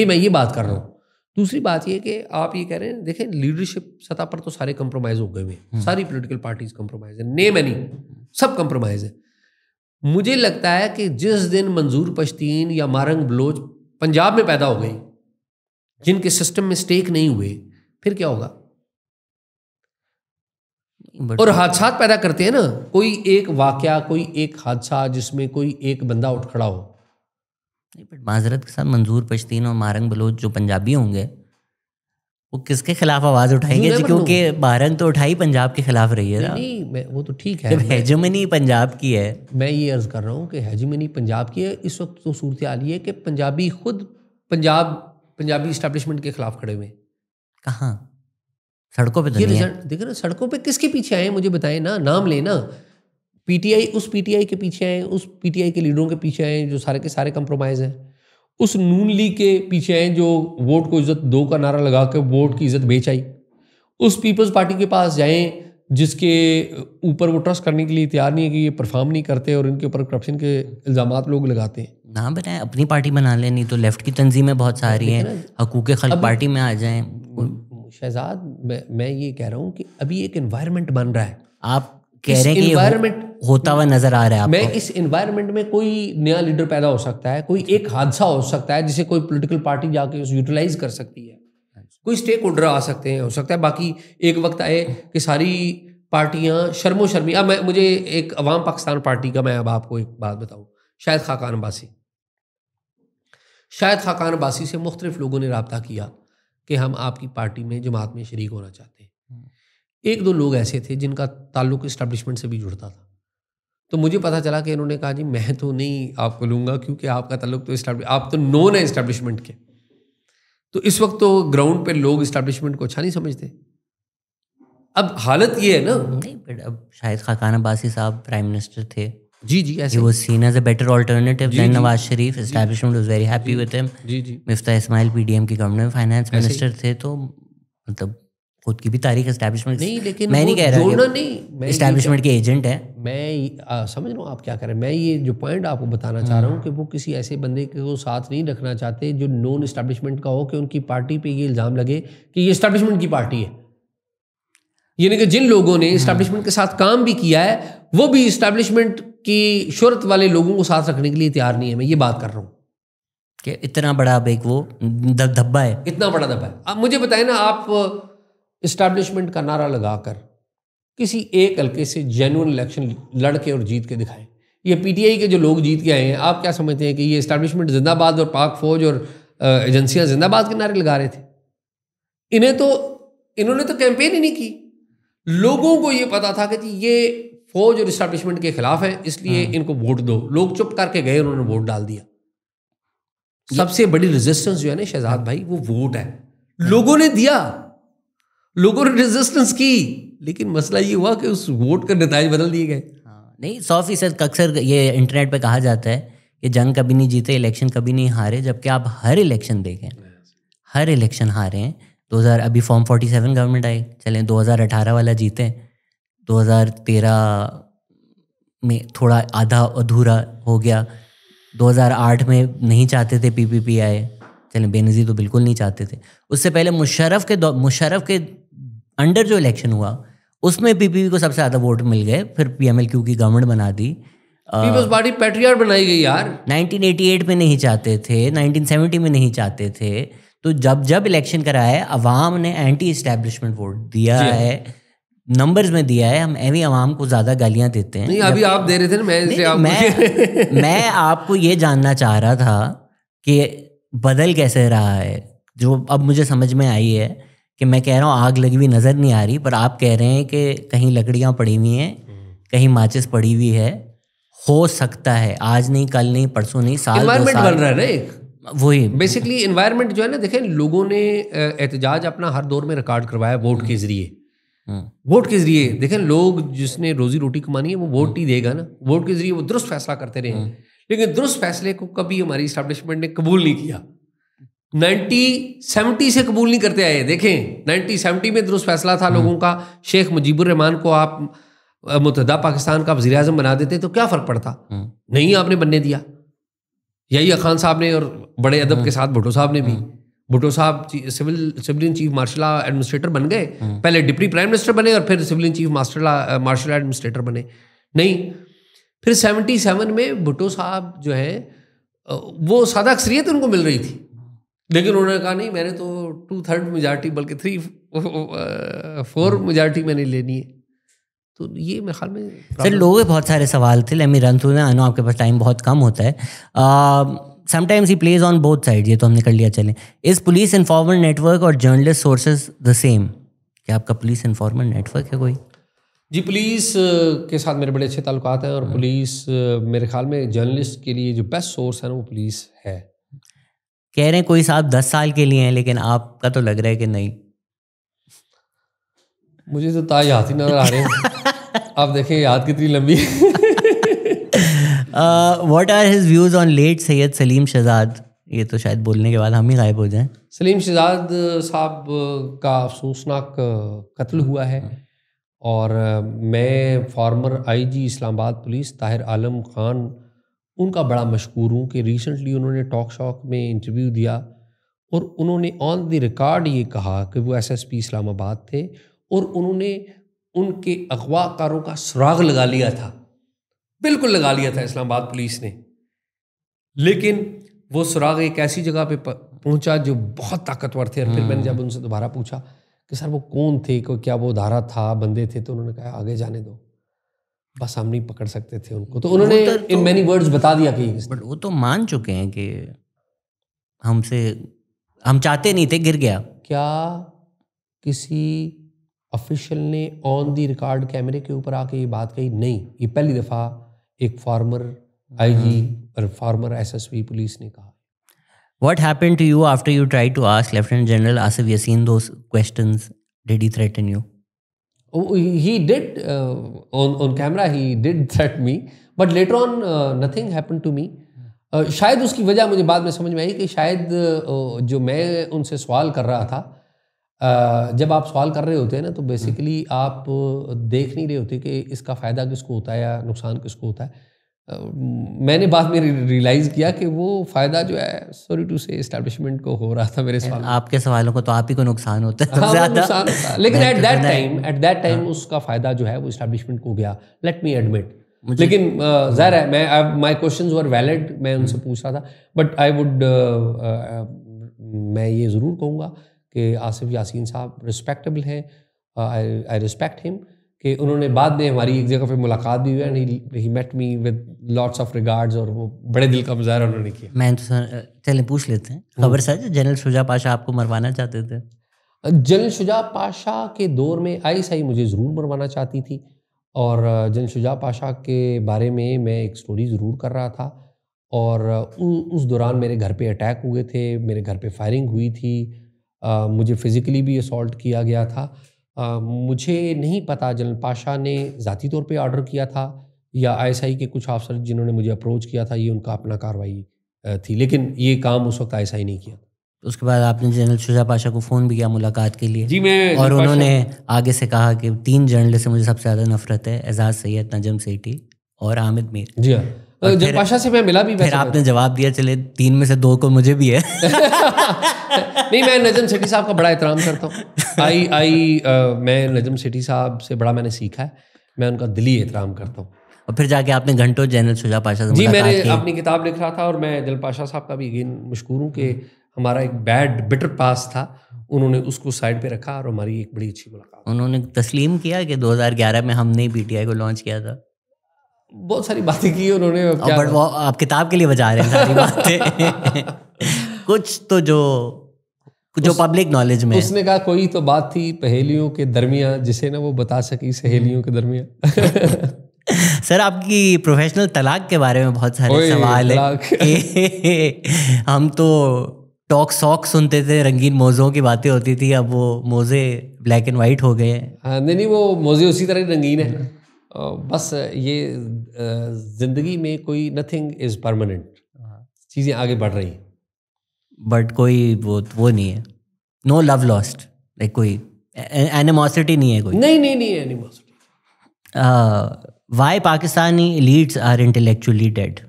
मैं ये बात कर रहा हूँ। दूसरी बात ये कि आप ये कह रहे हैं, देखें लीडरशिप सतह पर तो सारे कंप्रोमाइज हो गए हुए, सारी पॉलिटिकल पार्टीज कंप्रोमाइज है, नेम एनी, सब कंप्रोमाइज है। मुझे लगता है कि जिस दिन मंजूर पश्तीन या मारंग बलोच पंजाब में पैदा हो गई, जिनके सिस्टम में स्टेक नहीं हुए, फिर क्या होगा? और हादसा पैदा करते हैं ना, कोई एक वाकया, कोई एक हादसा जिसमें कोई एक बंदा उठ खड़ा हो। नहीं, बट माजरत के साथ मंजूर पश्तीन और मारंग बलोच जो पंजाबी होंगे वो किसके खिलाफ आवाज उठाएंगे? क्योंकि मारंग तो उठाई पंजाब के खिलाफ रही है ना। नहीं, वो तो ठीक है, हेजेमनी पंजाब की है। मैं ये अर्ज कर रहा हूँ कि हेजेमनी पंजाब की है। इस वक्त तो सूरत हाल ये है कि पंजाबी खुद पंजाबी इस्टेब्लिशमेंट के खिलाफ खड़े हुए। कहाँ? सड़कों पे तो नहीं है। देखो ना, सड़कों पे किसके पीछे आए मुझे बताएं ना, नाम लेना। PTI, उस PTI के पीछे आए, उस PTI के लीडरों के पीछे आए जो सारे के सारे कंप्रोमाइज हैं। उस नून लीग के पीछे आए जो वोट को इज्जत दो का नारा लगा के वोट की इज्जत बेच आई। उस पीपल्स पार्टी के पास जाएं जिसके ऊपर वो ट्रस्ट करने के लिए तैयार नहीं है कि ये परफॉर्म नहीं करते और इनके ऊपर करप्शन के इल्ज़ामात लोग लगाते हैं। ना बनाए, अपनी पार्टी बना लें, नहीं तो लेफ्ट की तंजीमें बहुत सारी हैं, हकूक़ खल्क पार्टी में आ जाएं। शहजाद, मैं ये कह रहा हूँ कि अभी एक एनवायरनमेंट बन रहा है। आप कह रहे हैं कि एनवायरनमेंट होता हुआ नजर आ रहा है आपको? मैं इस एनवायरनमेंट में कोई नया लीडर पैदा हो सकता है, कोई एक हादसा हो सकता है जिसे कोई पॉलिटिकल पार्टी जाके यूटिलाइज कर सकती है, कोई स्टेक होल्डर आ सकते हैं, हो सकता है बाकी एक वक्त आए कि सारी पार्टियां शर्मो शर्मी। अब मुझे एक अवाम पाकिस्तान पार्टी का मैं अब आपको एक बात बताऊं, शायद खाकान अब्बासी से मुख्तलिफ लोगों ने रब्ता किया कि हम आपकी पार्टी में जमात में शरीक होना चाहते हैं। एक दो लोग ऐसे थे जिनका ताल्लुक इस्टेब्लिशमेंट से भी जुड़ता था, तो मुझे पता चला कि इन्होंने कहा जी मैं तो नहीं आपको लूँगा क्योंकि आपका ताल्लुक तो आप तो नोन है इस्टेब्लिशमेंट के। तो इस वक्त तो ग्राउंड पे लोग इस्टेब्लिशमेंट को अच्छा नहीं समझते। अब हालत ये है ना। नहीं, बट अब शायद खाकान अब्बासी साहब प्राइम मिनिस्टर थे। जी ऐसे वो seen as a better alternative than Nawaz Sharif. Establishment was very happy with him. Miftah Ismail PDM की गवर्नमेंट फाइनेंस मिनिस्टर थे, तो मतलब खुद की भी तारीख एस्टैब्लिशमेंट नहीं, लेकिन मैं नहीं कह रहा कि एस्टैब्लिशमेंट के एजेंट है। मैं समझ रहा हूँ आप क्या कर रहे हैं। मैं ये जो पॉइंट आपको बताना चाह रहा हूँ कि वो किसी ऐसे बंदे को साथ नहीं रखना चाहते जो नॉन एस्टैब्लिशमेंट का हो, कि उनकी पार्टी पे ये इल्ज़ाम लगे कि ये एस्टैब्लिशमेंट की पार्टी है। यानी कि जिन लोगों ने एस्टैब्लिशमेंट के साथ काम भी किया है वो भी एस्टैब्लिशमेंट की शोहरत वाले लोगों को साथ रखने के लिए तैयार नहीं है। मैं ये बात कर रहा हूँ कि इतना बड़ा एक वो धब्बा है, इतना बड़ा धब्बा है। अब मुझे बताएं ना, आप इस्टेब्लिशमेंट का नारा लगाकर किसी एक हल्के से जेन्युइन इलेक्शन लड़ के और जीत के दिखाएं। ये PTI के जो लोग जीत के आए हैं, आप क्या समझते हैं कि ये इस्टेब्लिशमेंट जिंदाबाद और पाक फौज और एजेंसियां जिंदाबाद के नारे लगा रहे थे? इन्होंने तो कैंपेन ही नहीं की। लोगों को ये पता था कि जी ये फौज और इस्टेब्लिशमेंट के खिलाफ है, इसलिए इनको वोट दो। लोग चुप करके गए, उन्होंने वोट डाल दिया। सबसे बड़ी रेजिस्टेंस जो है ना शहजाद भाई, वो वोट है। लोगों ने दिया, लोगों ने रेजिस्टेंस की, लेकिन मसला ये हुआ कि उस वोट का नतीजे बदल दिए गए। नहीं, 100% अक्सर ये इंटरनेट पे कहा जाता है कि जंग कभी नहीं जीते, इलेक्शन कभी नहीं हारे, जबकि आप हर इलेक्शन देखें, हर इलेक्शन हारे हैं। 2000 अभी फॉर्म 47 गवर्नमेंट आई, चलें 2018 वाला जीते, 2013 में थोड़ा आधा अधूरा हो गया, 2008 में नहीं चाहते थे PPP आए, चलें बेनज़ीर तो बिल्कुल नहीं चाहते थे। उससे पहले मुशर्रफ के अंडर जो इलेक्शन हुआ उसमें PPP को सबसे ज़्यादा वोट मिल गए, फिर PMLQ की गवर्नमेंट बना दी। पीपल्स पार्टी पैट्रियट बनाई गई यार। 1988 में नहीं चाहते थे, 1970 में नहीं चाहते थे, तो जब जब इलेक्शन कराया है अवाम ने एंटी इस्टेब्लिशमेंट वोट दिया है, नंबर्स में दिया है। हम एवी अवाम को ज़्यादा गालियाँ देते हैं। नहीं अभी आप दे रहे थे ना, मैं आपको ये जानना चाह रहा था कि बदल कैसे रहा है, जो अब मुझे समझ में आई है कि मैं कह रहा हूँ आग लगी हुई नज़र नहीं आ रही, पर आप कह रहे हैं कि कहीं लकड़ियाँ पड़ी हुई हैं, कहीं माचिस पड़ी हुई है। हो सकता है आज नहीं, कल नहीं, परसों नहीं, साल एनवायरमेंट बन रहा है ना एक, वही बेसिकली एनवायरमेंट जो है ना। देखें लोगों ने एहतजाज अपना हर दौर में रिकॉर्ड करवाया वोट के जरिए। वोट के जरिए देखें, लोग जिसने रोजी रोटी कमानी है वो वोट ही देगा ना। वोट के जरिए वो दुरुस्त फैसला करते रहे, लेकिन दुरुस्त फैसले को कभी हमारी इस्टेब्लिशमेंट ने कबूल नहीं किया। 1970 से कबूल नहीं करते आए। देखें 1970 में दुरुस्त फैसला था लोगों का, शेख मुजीबुर रहमान को आप मुत्तहदा पाकिस्तान का वज़ीर आज़म बना देते तो क्या फ़र्क पड़ता? नहीं आपने बनने दिया। यही खान साहब ने और बड़े अदब के साथ भुट्टो साहब ने भी। भुट्टो साहब सिविलियन चीफ मार्शल एडमिनिस्ट्रेटर बन गए, पहले डिप्टी प्राइम मिनिस्टर बने और फिर सिविलियन चीफ मार्शल एडमिनिस्ट्रेटर बने। नहीं, फिर 77 में भुट्टो साहब जो है वो सादा अक्सरियत उनको मिल रही थी, लेकिन उन्होंने कहा नहीं, मैंने तो 2/3 मेजॉरिटी बल्कि 3/4 मेजॉरिटी मैंने लेनी है। तो ये मेरे ख्याल में सर लोगों के बहुत सारे सवाल थे। Let me run through them. I know आपके पास टाइम बहुत कम होता है। Sometimes he plays on both side, ये तो हमने कर लिया। चलें, इज पुलिस इन्फॉर्मर नेटवर्क और जर्नलिस्ट सोर्सेज द सेम? क्या आपका पुलिस इन्फॉर्मर नेटवर्क है कोई? जी, पुलिस के साथ मेरे बड़े अच्छे ताल्लुकात हैं और पुलिस मेरे ख्याल में जर्नलिस्ट के लिए जो बेस्ट सोर्स है ना वो पुलिस है। कह रहे हैं कोई साहब 10 साल के लिए हैं, लेकिन आपका तो लग रहा है कि नहीं। मुझे तो ताज याद ही नजर आ रहे हैं। आप देखें याद कितनी लंबी है। What are his views on late Syed Saleem Shahzad? ये तो शायद बोलने के बाद हम ही गायब हो जाएं। सलीम शहजाद साहब का अफसोसनाक कत्ल हुआ है और मैं former IG Islamabad police Tahir Alam Khan उनका बड़ा मशकूर हूँ कि रिसेंटली उन्होंने टॉक शॉक में इंटरव्यू दिया और उन्होंने ऑन द रिकॉर्ड ये कहा कि वो एसएसपी इस्लामाबाद थे और उन्होंने उनके अगवाकारों का सुराग लगा लिया था, बिल्कुल लगा लिया था इस्लामाबाद पुलिस ने। लेकिन वो सुराग एक ऐसी जगह पे पहुंचा जो बहुत ताकतवर थे। और फिर मैंने जब उनसे दोबारा पूछा कि सर वो कौन थे, क्या वो धारा था, बंदे थे, तो उन्होंने कहा आगे जाने दो, बस हम नहीं पकड़ सकते थे उनको। तो उन्होंने इन मैनी वर्ड्स बता दिया कि बट वो तो मान चुके हैं कि हम चाहते नहीं थे, गिर गया। क्या किसी ऑफिशियल ने ऑन दी रिकॉर्ड कैमरे के ऊपर आके ये बात कही? नहीं, ये पहली दफ़ा एक फॉर्मर आईजी और फॉर्मर एसएसपी पुलिस ने कहा। What happened to you after you tried to ask Lieutenant General Asif Yassin those questions? Did he threaten you? Oh, he did on camera. He did threaten me, but later on nothing happened to me. शायद उसकी वजह मुझे बाद में समझ में आई कि शायद जो मैं उनसे सवाल कर रहा था, जब आप सवाल कर रहे होते हैं ना तो बेसिकली आप देख नहीं रहे होते कि इसका फ़ायदा किसको होता है या नुकसान किसको होता है। मैंने बाद में रियलाइज़ किया कि वो फ़ायदा जो है सॉरी टू से एस्टैब्लिशमेंट को हो रहा था मेरे सवाल। आपके सवालों को तो आप ही को नुकसान होता है। हाँ, नुकसान होता है, लेकिन एट दैट टाइम उसका फ़ायदा जो है वो एस्टैब्लिशमेंट को गया, लेट मी एडमिट। लेकिन ज़ाहिर है मैं माई क्वेश्चंस वर वैलिड, मैं उनसे पूछ रहा था, बट आई वुड मैं ये ज़रूर कहूँगा कि आसिफ यासीन साहब रिस्पेक्टेबल हैं। आई रिस्पेक्ट हिम कि उन्होंने बाद में हमारी एक जगह पे मुलाकात भी हुई and he met me with lots of regards और वो बड़े दिल का मुजाहरा उन्होंने किया। मैं तो चले पूछ लेते हैं, खबर सच जनरल शुजा पाशा आपको मरवाना चाहते थे? जनरल शुजा पाशा के दौर में आईएसआई मुझे ज़रूर मरवाना चाहती थी और जनरल शुजा पाशा के बारे में मैं एक स्टोरी ज़रूर कर रहा था और उस दौरान मेरे घर पे अटैक हुए थे, मेरे घर पे फायरिंग हुई थी, मुझे फ़िज़िकली भी असॉल्ट किया गया था। मुझे नहीं पता जनरल पाशा ने ज़ाती तौर पे ऑर्डर किया था या आईएसआई के कुछ अफसर जिन्होंने मुझे अप्रोच किया था, ये उनका अपना कार्रवाई थी, लेकिन ये काम उस वक्त आईएसआई नहीं किया। उसके बाद आपने जनरल शुजा पाशा को फ़ोन भी किया मुलाकात के लिए? जी, मैं और उन्होंने आगे से कहा कि 3 जर्नलिस्ट से मुझे सबसे ज़्यादा नफरत है, एजाज सैयद, नजम सेठी और आमिद मीर। जी हाँ, जनरल पाशा से मैं मिला भी। फिर आपने जवाब दिया चले 3 में से 2 को मुझे भी है। नहीं, मैं नजम सेठी साहब का बड़ा एहतराम करता हूँ। मैं नजम सेठी साहब से बड़ा मैंने सीखा है, मैं उनका दिली एहतराम करता हूँ। और फिर जाके आपने घंटों जनरल शुजा पाशा से जी, मैंने अपनी किताब लिख रहा था और मैं जनरल पाशा साहब का भी अगेन मशकूर हूँ कि हमारा एक बैड बिटर पास था, उन्होंने उसको साइड पे रखा और हमारी एक बड़ी अच्छी मुलाकात। उन्होंने तस्लीम किया कि 2011 में हमने ही पीटीआई को लॉन्च किया था। बहुत सारी बातें की उन्होंने, अब क्या बट वो आप किताब के लिए बजा रहे हैं सारी बातें। कुछ तो जो पब्लिक नॉलेज में है। उसने कहा कोई तो बात थी पहेलियों के दरमियान जिसे ना वो बता सकी सहेलियों के दरमियान। सर, आपकी प्रोफेशनल तलाक के बारे में बहुत सारे सवाल है कि हम तो टॉक सॉक सुनते थे, रंगीन मोज़ों की बातें होती थी, अब वो मोज़े ब्लैक एंड वाइट हो गए हैं। हाँ, नहीं वो मोज़े उसी तरह रंगीन है। बस ये जिंदगी में कोई नथिंग इज परमानेंट, चीज़ें आगे बढ़ रही हैं, बट कोई वो नहीं है, नो लव लॉस्ट, लाइक कोई एनिमोसिटी नहीं है कोई। नहीं animosity. Why Pakistani elites are intellectually dead?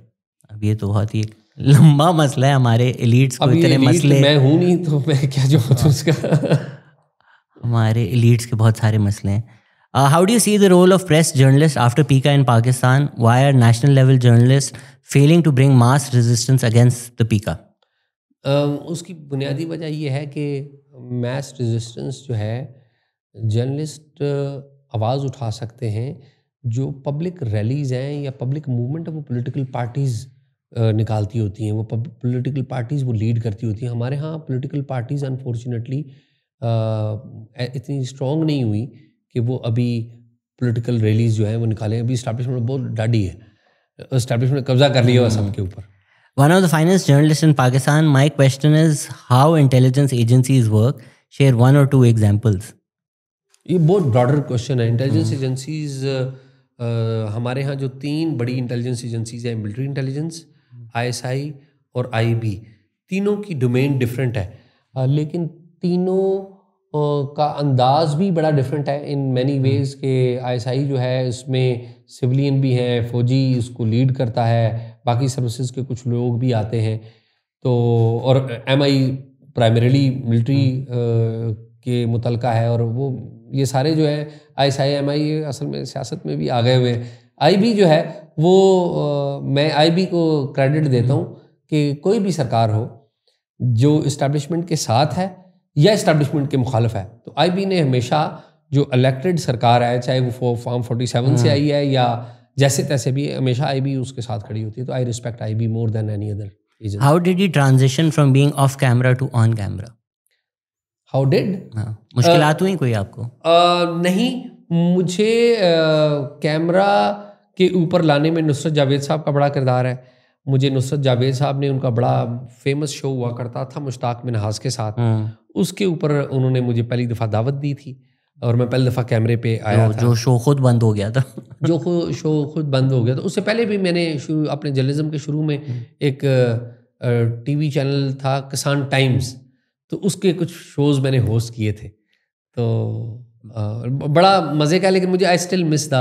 अब ये तो बहुत ही लंबा मसला है, हमारे एलीट्स को इतने मसले। मैं हूँ नहीं तो मैं क्या जवाब दूँ उसका। हमारे एलीट्स के बहुत सारे मसले हैं। How do you see the role of press journalist after PECA in Pakistan? Why are national level journalist failing to bring mass resistance against the PECA? उसकी बुनियादी वजह यह है कि मास रेजिस्टेंस जो है, जर्नलिस्ट आवाज़ उठा सकते हैं, जो पब्लिक रैलीज़ हैं या पब्लिक मूवमेंट है वो पॉलिटिकल पार्टीज़ निकालती होती हैं, वो पॉलिटिकल पार्टीज़ वो लीड करती होती हैं। हमारे यहाँ पॉलिटिकल पार्टीज़ अनफॉर्चुनेटली इतनी स्ट्रॉन्ग नहीं हुई कि वो अभी पॉलिटिकल रैलीज़ जो हैं वो निकालें। अभी इस्टेब्लिशमेंट बहुत डाडी है, इस्टेब्लिशमेंट कब्जा कर लिया हुआ सबके ऊपर। One of the finest journalists in Pakistan, my question is how intelligence agencies work. Share one or two examples. ये बहुत ब्रॉडर क्वेश्चन है। इंटेलिजेंस एजेंसीज, हमारे यहाँ जो 3 बड़ी इंटेलिजेंस एजेंसीज हैं, मिलिट्री इंटेलिजेंस, आईएसआई और आईबी, तीनों की डोमेन डिफरेंट है, लेकिन तीनों का अंदाज भी बड़ा डिफरेंट है इन मैनी वेज के। आईएसआई जो है इसमें सिविलियन भी है, फौजी इसको लीड करता है, बाकी सर्विसेज के कुछ लोग भी आते हैं, तो और एमआई प्राइमरीली मिलिट्री के मुतलका है, और वो ये सारे जो है आईएसआई एमआई असल में सियासत में भी आ गए हुए हैं। आईबी जो है वो मैं आईबी को क्रेडिट देता हूँ कि कोई भी सरकार हो जो इस्टेब्लिशमेंट के साथ है या इस्टेब्लिशमेंट के मुखालिफ है, तो आईबी ने हमेशा जो इलेक्टेड सरकार है, चाहे वो फॉर्म 47 से आई है या जैसे तैसे भी, हमेशा आईबी उसके साथ खड़ी होती है। तो I respect IB more than any other agency. How did you transition from being off camera to on camera? How did? मुश्किलात हुई कोई आपको? नहीं, मुझे कैमरा के ऊपर लाने में नुसरत जावेद साहब का बड़ा किरदार है। मुझे नुसरत जावेद साहब ने, उनका बड़ा फेमस शो हुआ करता था मुश्ताक मिन्हाज के साथ, उसके ऊपर उन्होंने मुझे पहली दफ़ा दावत दी थी और मैं पहली दफ़ा कैमरे पे आया था। जो शो खुद बंद हो गया था। जो शो खुद बंद हो गया था। उससे पहले भी मैंने अपने जर्नलिज्म के शुरू में एक टीवी चैनल था किसान टाइम्स, तो उसके कुछ शोज़ मैंने होस्ट किए थे, तो बड़ा मज़े का। लेकिन मुझे I still miss the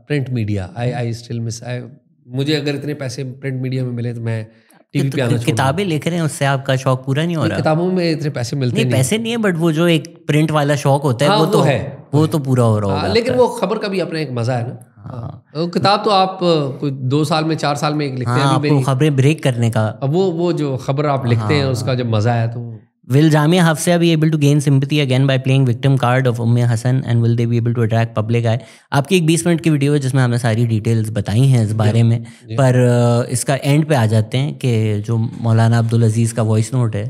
print media, I still miss. मुझे अगर इतने पैसे प्रिंट मीडिया में मिले तो मैं टीवी पे आना। किताबें लिख रहे हैं, उससे आपका शौक पूरा नहीं हो रहा? किताबों में इतने पैसे मिलते नहीं, पैसे नहीं है, बट वो जो एक प्रिंट वाला शौक होता है, हाँ, वो तो है, वो तो पूरा हो रहा होगा। लेकिन वो खबर का भी अपना एक मजा है ना। वो किताब तो आप कोई 2 साल में 4 साल में एक लिखते हैं। आपको खबरें ब्रेक करने का, अब वो जो खबर आप लिखते हैं उसका जब मजा है तो। Will Jamia Hafsa be able to gain sympathy again by playing victim card of Umme Hassan, and will they be able to attract public eye? आपकी एक 20 मिनट की वीडियो है जिसमें हमने सारी डिटेल्स बताई हैं इस बारे में, पर इसका एंड पे आ जाते हैं कि जो मौलाना अब्दुल अजीज़ का वॉइस नोट है,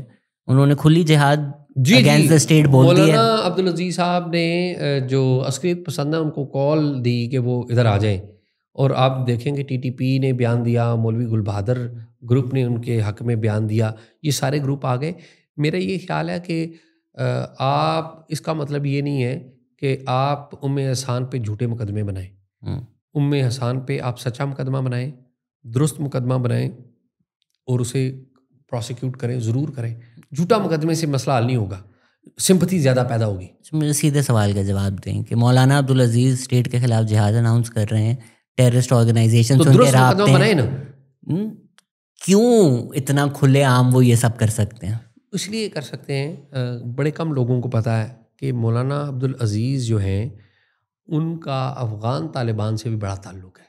उन्होंने खुली जिहाद अगेंस्ट द स्टेट बोल दी है। मौलाना अब्दुल अजीज़ साहब ने जो अस्करियत पसंद है उनको कॉल दी कि वो इधर आ जाएं, और आप देखेंगे टीटीपी ने बयान दिया, मौलवी गुल बहादुर ग्रुप ने उनके हक में बयान दिया, ये सारे ग्रुप आ गए। मेरा ये ख्याल है कि आप, इसका मतलब ये नहीं है कि आप उम्मे हसन पे झूठे मुकदमे बनाएं। उम्मे हसन पे आप सच्चा मुकदमा बनाएं, दुरुस्त मुकदमा बनाएं और उसे प्रोसिक्यूट करें, ज़रूर करें। झूठा मुकदमे से मसला हल नहीं होगा, सिंपैथी ज़्यादा पैदा होगी। मुझे सीधे सवाल का जवाब दें कि मौलाना अब्दुल अजीज़ स्टेट के खिलाफ जिहाद अनाउंस कर रहे हैं, टेररिस्ट ऑर्गेनाइजेशन तो दुरुस्त मुकदमा बनाए ना। क्यों इतना खुले आम वो ये सब कर सकते हैं? इसलिए कर सकते हैं, बड़े कम लोगों को पता है कि मौलाना अब्दुल अजीज़ जो हैं उनका अफ़गान तालिबान से भी बड़ा ताल्लुक़ है।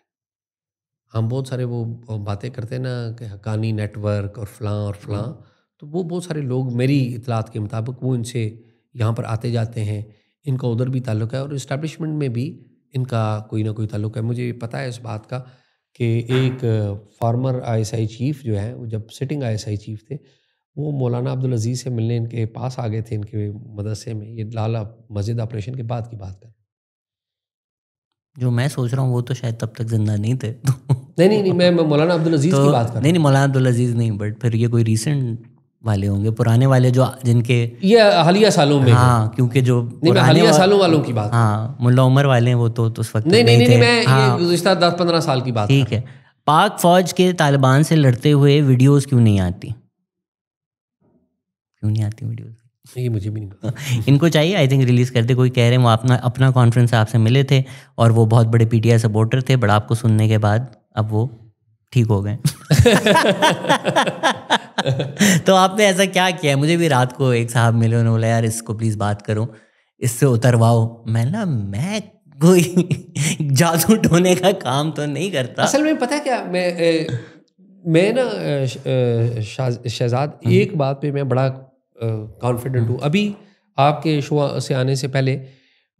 हम बहुत सारे वो बातें करते हैं ना कि हक्कानी नेटवर्क और फ़लाँ, तो वो बहुत सारे लोग मेरी इतलात के मुताबिक वो इनसे यहाँ पर आते जाते हैं, इनका उधर भी ताल्लुक़ है और इस्टेब्लिशमेंट में भी इनका कोई ना कोई ताल्लुक़ है। मुझे पता है इस बात का कि एक फॉर्मर ISI चीफ़ जो है, वो जब सिटिंग ISI चीफ़ थे, वो मौलाना अब्दुल अज़ीज़ से मिलने इनके पास आ गए थे, इनके मदरसे में। ये लाला मस्जिद ऑपरेशन के बाद की बात कर। जो मैं सोच रहा हूँ वो तो शायद तब तक जिंदा नहीं थे नहीं, मैं मौलाना अब्दुल अज़ीज़ तो की बात कर रहा नहीं, मौलाना अब्दुल अजीज़ नहीं, बट फिर ये कोई रीसेंट वाले होंगे, पुराने वाले जो जिनके हूँ। ये हालिया सालों में है। हाँ, क्योंकि जो नहीं, मैं हालिया सालों वालों की बात। हाँ, मुल्ला उमर वाले हैं वो तो उस वक्त नहीं, नहीं थे। मैं ये हाँ, गुज़िश्ता 10-15 साल की बात कर ठीक रहा है। पाक फौज के तालिबान से लड़ते हुए वीडियोस क्यों नहीं आती? क्यों नहीं आती वीडियोस? हूँ। ये मुझे भी नहीं पता। इनको चाहिए आई थिंक रिलीज़ करते। कोई कह रहे हैं वो अपना कॉन्फ्रेंस आपसे मिले थे और वो बहुत बड़े PTI सपोर्टर थे, बट आपको सुनने के बाद अब वो ठीक हो गए तो आपने ऐसा क्या किया? मुझे भी रात को एक साहब मिले, उन्होंने बोला यार इसको प्लीज़ बात करो, इससे उतरवाओ। मैं कोई जादू टोने का काम तो नहीं करता। असल में पता है क्या, मैं ना शहजाद, एक बात पे मैं बड़ा कॉन्फिडेंट हूँ। अभी आपके शो से आने से पहले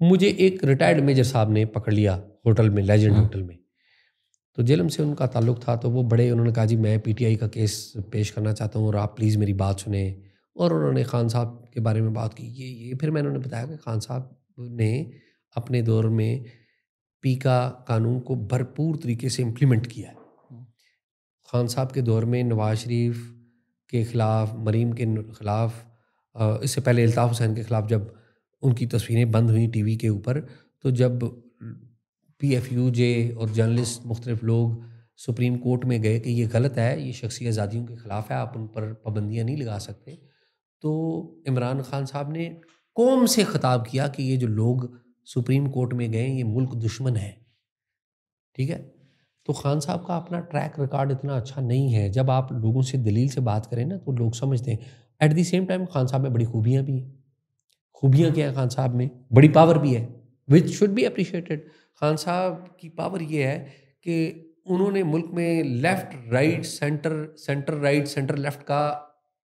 मुझे एक रिटायर्ड मेजर साहब ने पकड़ लिया होटल में, लेजेंड होटल में। तो जेलम से उनका ताल्लुक़ था, तो वो बड़े, उन्होंने कहा जी मैं PTI का केस पेश करना चाहता हूँ और आप प्लीज़ मेरी बात सुने। और उन्होंने खान साहब के बारे में बात की, ये फिर मैंने उन्हें बताया कि खान साहब ने अपने दौर में पीका कानून को भरपूर तरीके से इम्प्लीमेंट किया है। खान साहब के दौर में नवाज शरीफ के ख़िलाफ़, मरीम के ख़िलाफ़, इससे पहले अल्ताफ़ हुसैन के ख़िलाफ़ जब उनकी तस्वीरें बंद हुई टीवी के ऊपर, तो जब PFUJ और जर्नलिस्ट मुख्तलिफ लोग सुप्रीम कोर्ट में गए कि ये गलत है, ये शख्सी आज़ादियों के ख़िलाफ़ है, आप उन पर पाबंदियाँ नहीं लगा सकते, तो इमरान खान साहब ने कौम से ख़िताब किया कि ये जो लोग सुप्रीम कोर्ट में गए ये मुल्क दुश्मन है। ठीक है, तो खान साहब का अपना ट्रैक रिकॉर्ड इतना अच्छा नहीं है। जब आप लोगों से दलील से बात करें ना, तो लोग समझते हैं। At the same time Khan साहब में बड़ी खूबियाँ भी हैं। खूबियाँ क्या है खान साहब में? बड़ी पावर भी है, which should be appreciated. Khan साहब की पावर ये है कि उन्होंने मुल्क में left right centre right centre left का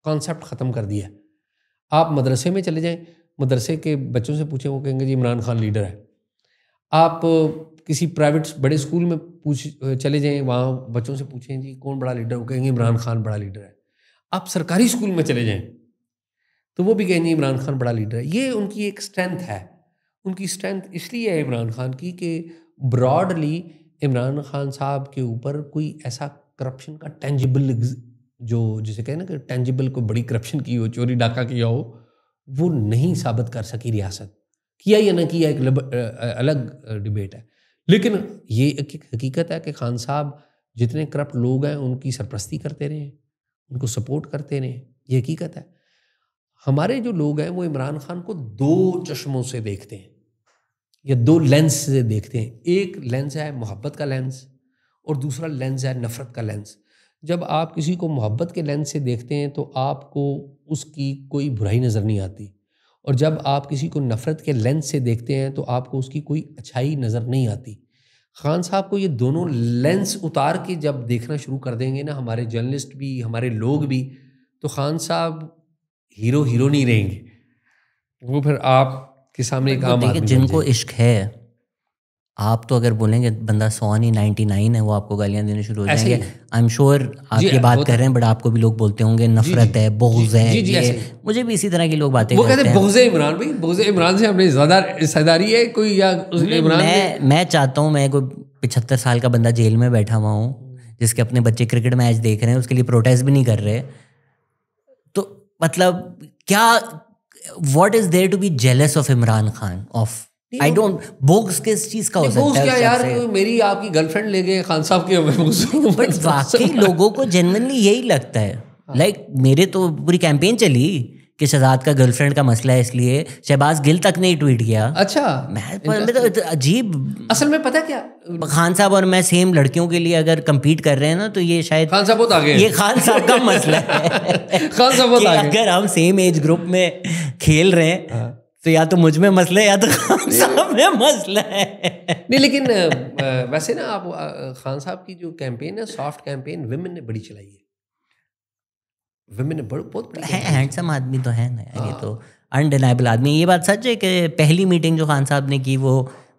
कॉन्सेप्ट ख़त्म कर दिया। आप मदरसे में चले जाएं, मदरसे के बच्चों से पूछें, वो कहेंगे जी इमरान खान लीडर है। आप किसी प्राइवेट बड़े स्कूल में चले जाएं, वहाँ बच्चों से पूछें जी कौन बड़ा लीडर, वो कहेंगे इमरान खान बड़ा लीडर है। आप सरकारी स्कूल में चले जाएं तो वो भी कहेंगे इमरान खान बड़ा लीडर है। ये उनकी एक स्ट्रेंथ है। उनकी स्ट्रेंथ इसलिए है इमरान खान की कि ब्रॉडली इमरान खान साहब के ऊपर कोई ऐसा करप्शन का टेंजिबल, जो जिसे कहें ना कि टेंजिबल कोई बड़ी करप्शन की हो, चोरी डाका किया हो, वो नहीं साबित कर सकी रियासत। किया या ना किया एक अलग डिबेट है, लेकिन ये एक हकीकत है कि खान साहब जितने करप्ट लोग हैं उनकी सरपरस्ती करते रहे, उनको सपोर्ट करते रहे। ये हकीकत है। हमारे जो लोग हैं वो इमरान खान को दो चश्मों से देखते हैं या दो लेंस से देखते हैं। एक लेंस है मोहब्बत का लेंस और दूसरा लेंस है नफ़रत का लेंस। जब आप किसी को मोहब्बत के लेंस से देखते हैं तो आपको उसकी कोई बुराई नज़र नहीं आती, और जब आप किसी को नफ़रत के लेंस से देखते हैं तो आपको उसकी कोई अच्छाई नज़र नहीं आती। खान साहब को ये दोनों लेंस उतार के जब देखना शुरू कर देंगे ना, हमारे जर्नलिस्ट भी, हमारे लोग भी, तो खान साहब हीरो नहीं रहेंगे। वो फिर आपके सामने एक आम आदमी बन जिनको जाएंगे। इश्क है, आप तो अगर बोलेंगे बंदा 100 नहीं 99 है, वो आपको गालियां देने शुरू हो ऐसे जाएंगे। ही है। आई एम श्योर आप जी, ये बात होता कर रहे हैं, बट आपको भी लोग बोलते होंगे नफरत है, बुग़्ज़ है, जी, ये ऐसे ही। मुझे भी इसी तरह की लोग बातें वो कहते करते हैं हैं। बुग़्ज़-ए इमरान, भाई बुग़्ज़-ए इमरान से हमने ज़्यादा हिस्सेदारी है कोई, या उस नहीं, इमरान ने। मैं चाहता हूँ, मैं कोई 75 साल का बंदा जेल में बैठा हुआ हूँ, जिसके अपने बच्चे क्रिकेट मैच देख रहे हैं, उसके लिए प्रोटेस्ट भी नहीं कर रहे, तो मतलब क्या, what is there to be jealous of Imran Khan of? I don't, बुग़्ज़ किस चीज़ का हो नहीं, सकता बुग़्ज़ है क्या उस यार, शख्स से? मेरी आपकी गर्लफ्रेंड ले गए खान साहब के, हमें बुग़्ज़। बट वाकई लोगों को जेन्युइनली यही लगता है। लाइक मेरे तो पूरी कैंपेन चली कि शहजाद का गर्लफ्रेंड का मसला है, इसलिए शहबाज गिल तक ने ट्वीट किया। अच्छा, मैं तो अजीब। असल में पता क्या, खान साहब और मैं सेम लड़कियों के लिए अगर compete कर रहे हैं ना, तो ये शायद खान साहब बहुत आगे हैं। ये खान साहब का मसला है खान साहब बहुत कि आगे। अगर हम सेम एज ग्रुप में खेल रहे हैं तो या तो मुझ में मसला है या तो खान साहब में मसला है। नहीं, लेकिन वैसे ना आप खान साहब की जो कैंपेन है, सॉफ्ट कैंपेन, विमेन ने बड़ी चलाई है। वुमेन ने बहुत बड़ी है, हैंडसम आदमी तो है ना यार, ये तो अनडिनाइबल आदमी। ये बात सच है कि पहली मीटिंग जो खान साहब ने की वो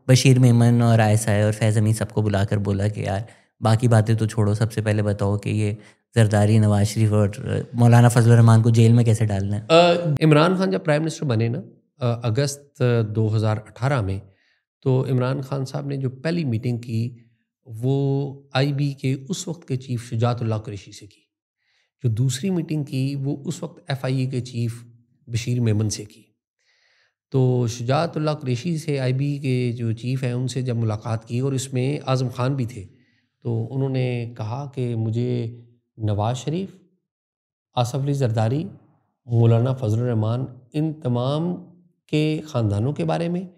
बशीर मेमन और आयशा और फैज़ अमीन सबको बुलाकर बोला कि यार बाकी बातें तो छोड़ो, सबसे पहले बताओ कि ये जरदारी, नवाज शरीफ और मौलाना फजलुर रहमान को जेल में कैसे डालना है। इमरान खान जब प्राइम मिनिस्टर बने ना अगस्त 2018 में, तो इमरान खान साहब ने जो पहली मीटिंग की वो आईबी के उस वक्त के चीफ शुजातुल्लाह कुरैशी से की। जो दूसरी मीटिंग की वो उस वक्त एफआईए के चीफ बशीर मेमन से की। तो शुजातुल्लाह कुरैशी से आईबी के जो चीफ हैं उनसे जब मुलाकात की, और इसमें आज़म खान भी थे, तो उन्होंने कहा कि मुझे नवाज शरीफ, आसफ अली जरदारी, मौलाना फजलुर रहमान, इन तमाम के ख़ानदानों के बारे में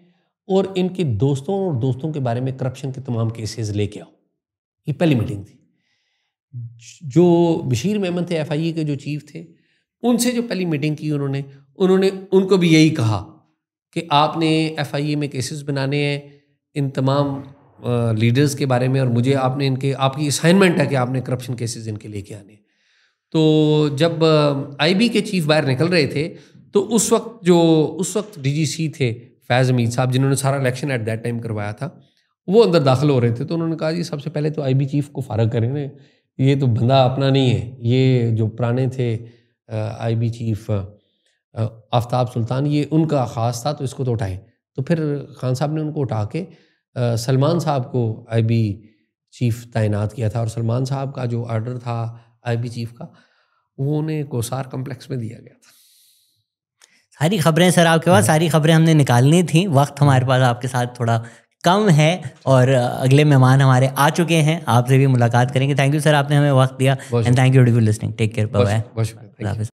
और इनके दोस्तों और दोस्तों के बारे में करप्शन के तमाम केसेस लेके आओ। ये पहली मीटिंग थी। जो बशीर मेमन थे एफआईए के जो चीफ थे, उनसे जो पहली मीटिंग की उन्होंने उनको भी यही कहा कि आपने एफआईए में केसेस बनाने हैं इन तमाम लीडर्स के बारे में, और मुझे आपकी असाइनमेंट है कि आपने करप्शन केसेस इनके लेके आने हैं। तो जब आईबी के चीफ बाहर निकल रहे थे, तो उस वक्त डीजीसी थे फैज़ अमीन साहब, जिन्होंने सारा इलेक्शन एट दैट टाइम करवाया था, वो अंदर दाखिल हो रहे थे। तो उन्होंने कहा जी सबसे पहले तो आईबी चीफ को फारग करें ना, ये तो बंदा अपना नहीं है, ये जो पुराने थे आईबी चीफ आफ्ताब सुल्तान, ये उनका ख़ास था, तो इसको तो उठाएं। तो फिर खान साहब ने उनको उठा के सलमान साहब को आईबी चीफ तैनात किया था, और सलमान साहब का जो आर्डर था आईबी चीफ का, वो उन्हें कोसार कम्प्लेक्स में दिया गया था। सारी खबरें सर आपके पास, सारी खबरें हमने निकालनी थी, वक्त हमारे पास आपके साथ थोड़ा कम है, और अगले मेहमान हमारे आ चुके हैं, आपसे भी मुलाकात करेंगे। थैंक यू सर, आपने हमें वक्त दिया, and thank you for listening. Take care, bye bye.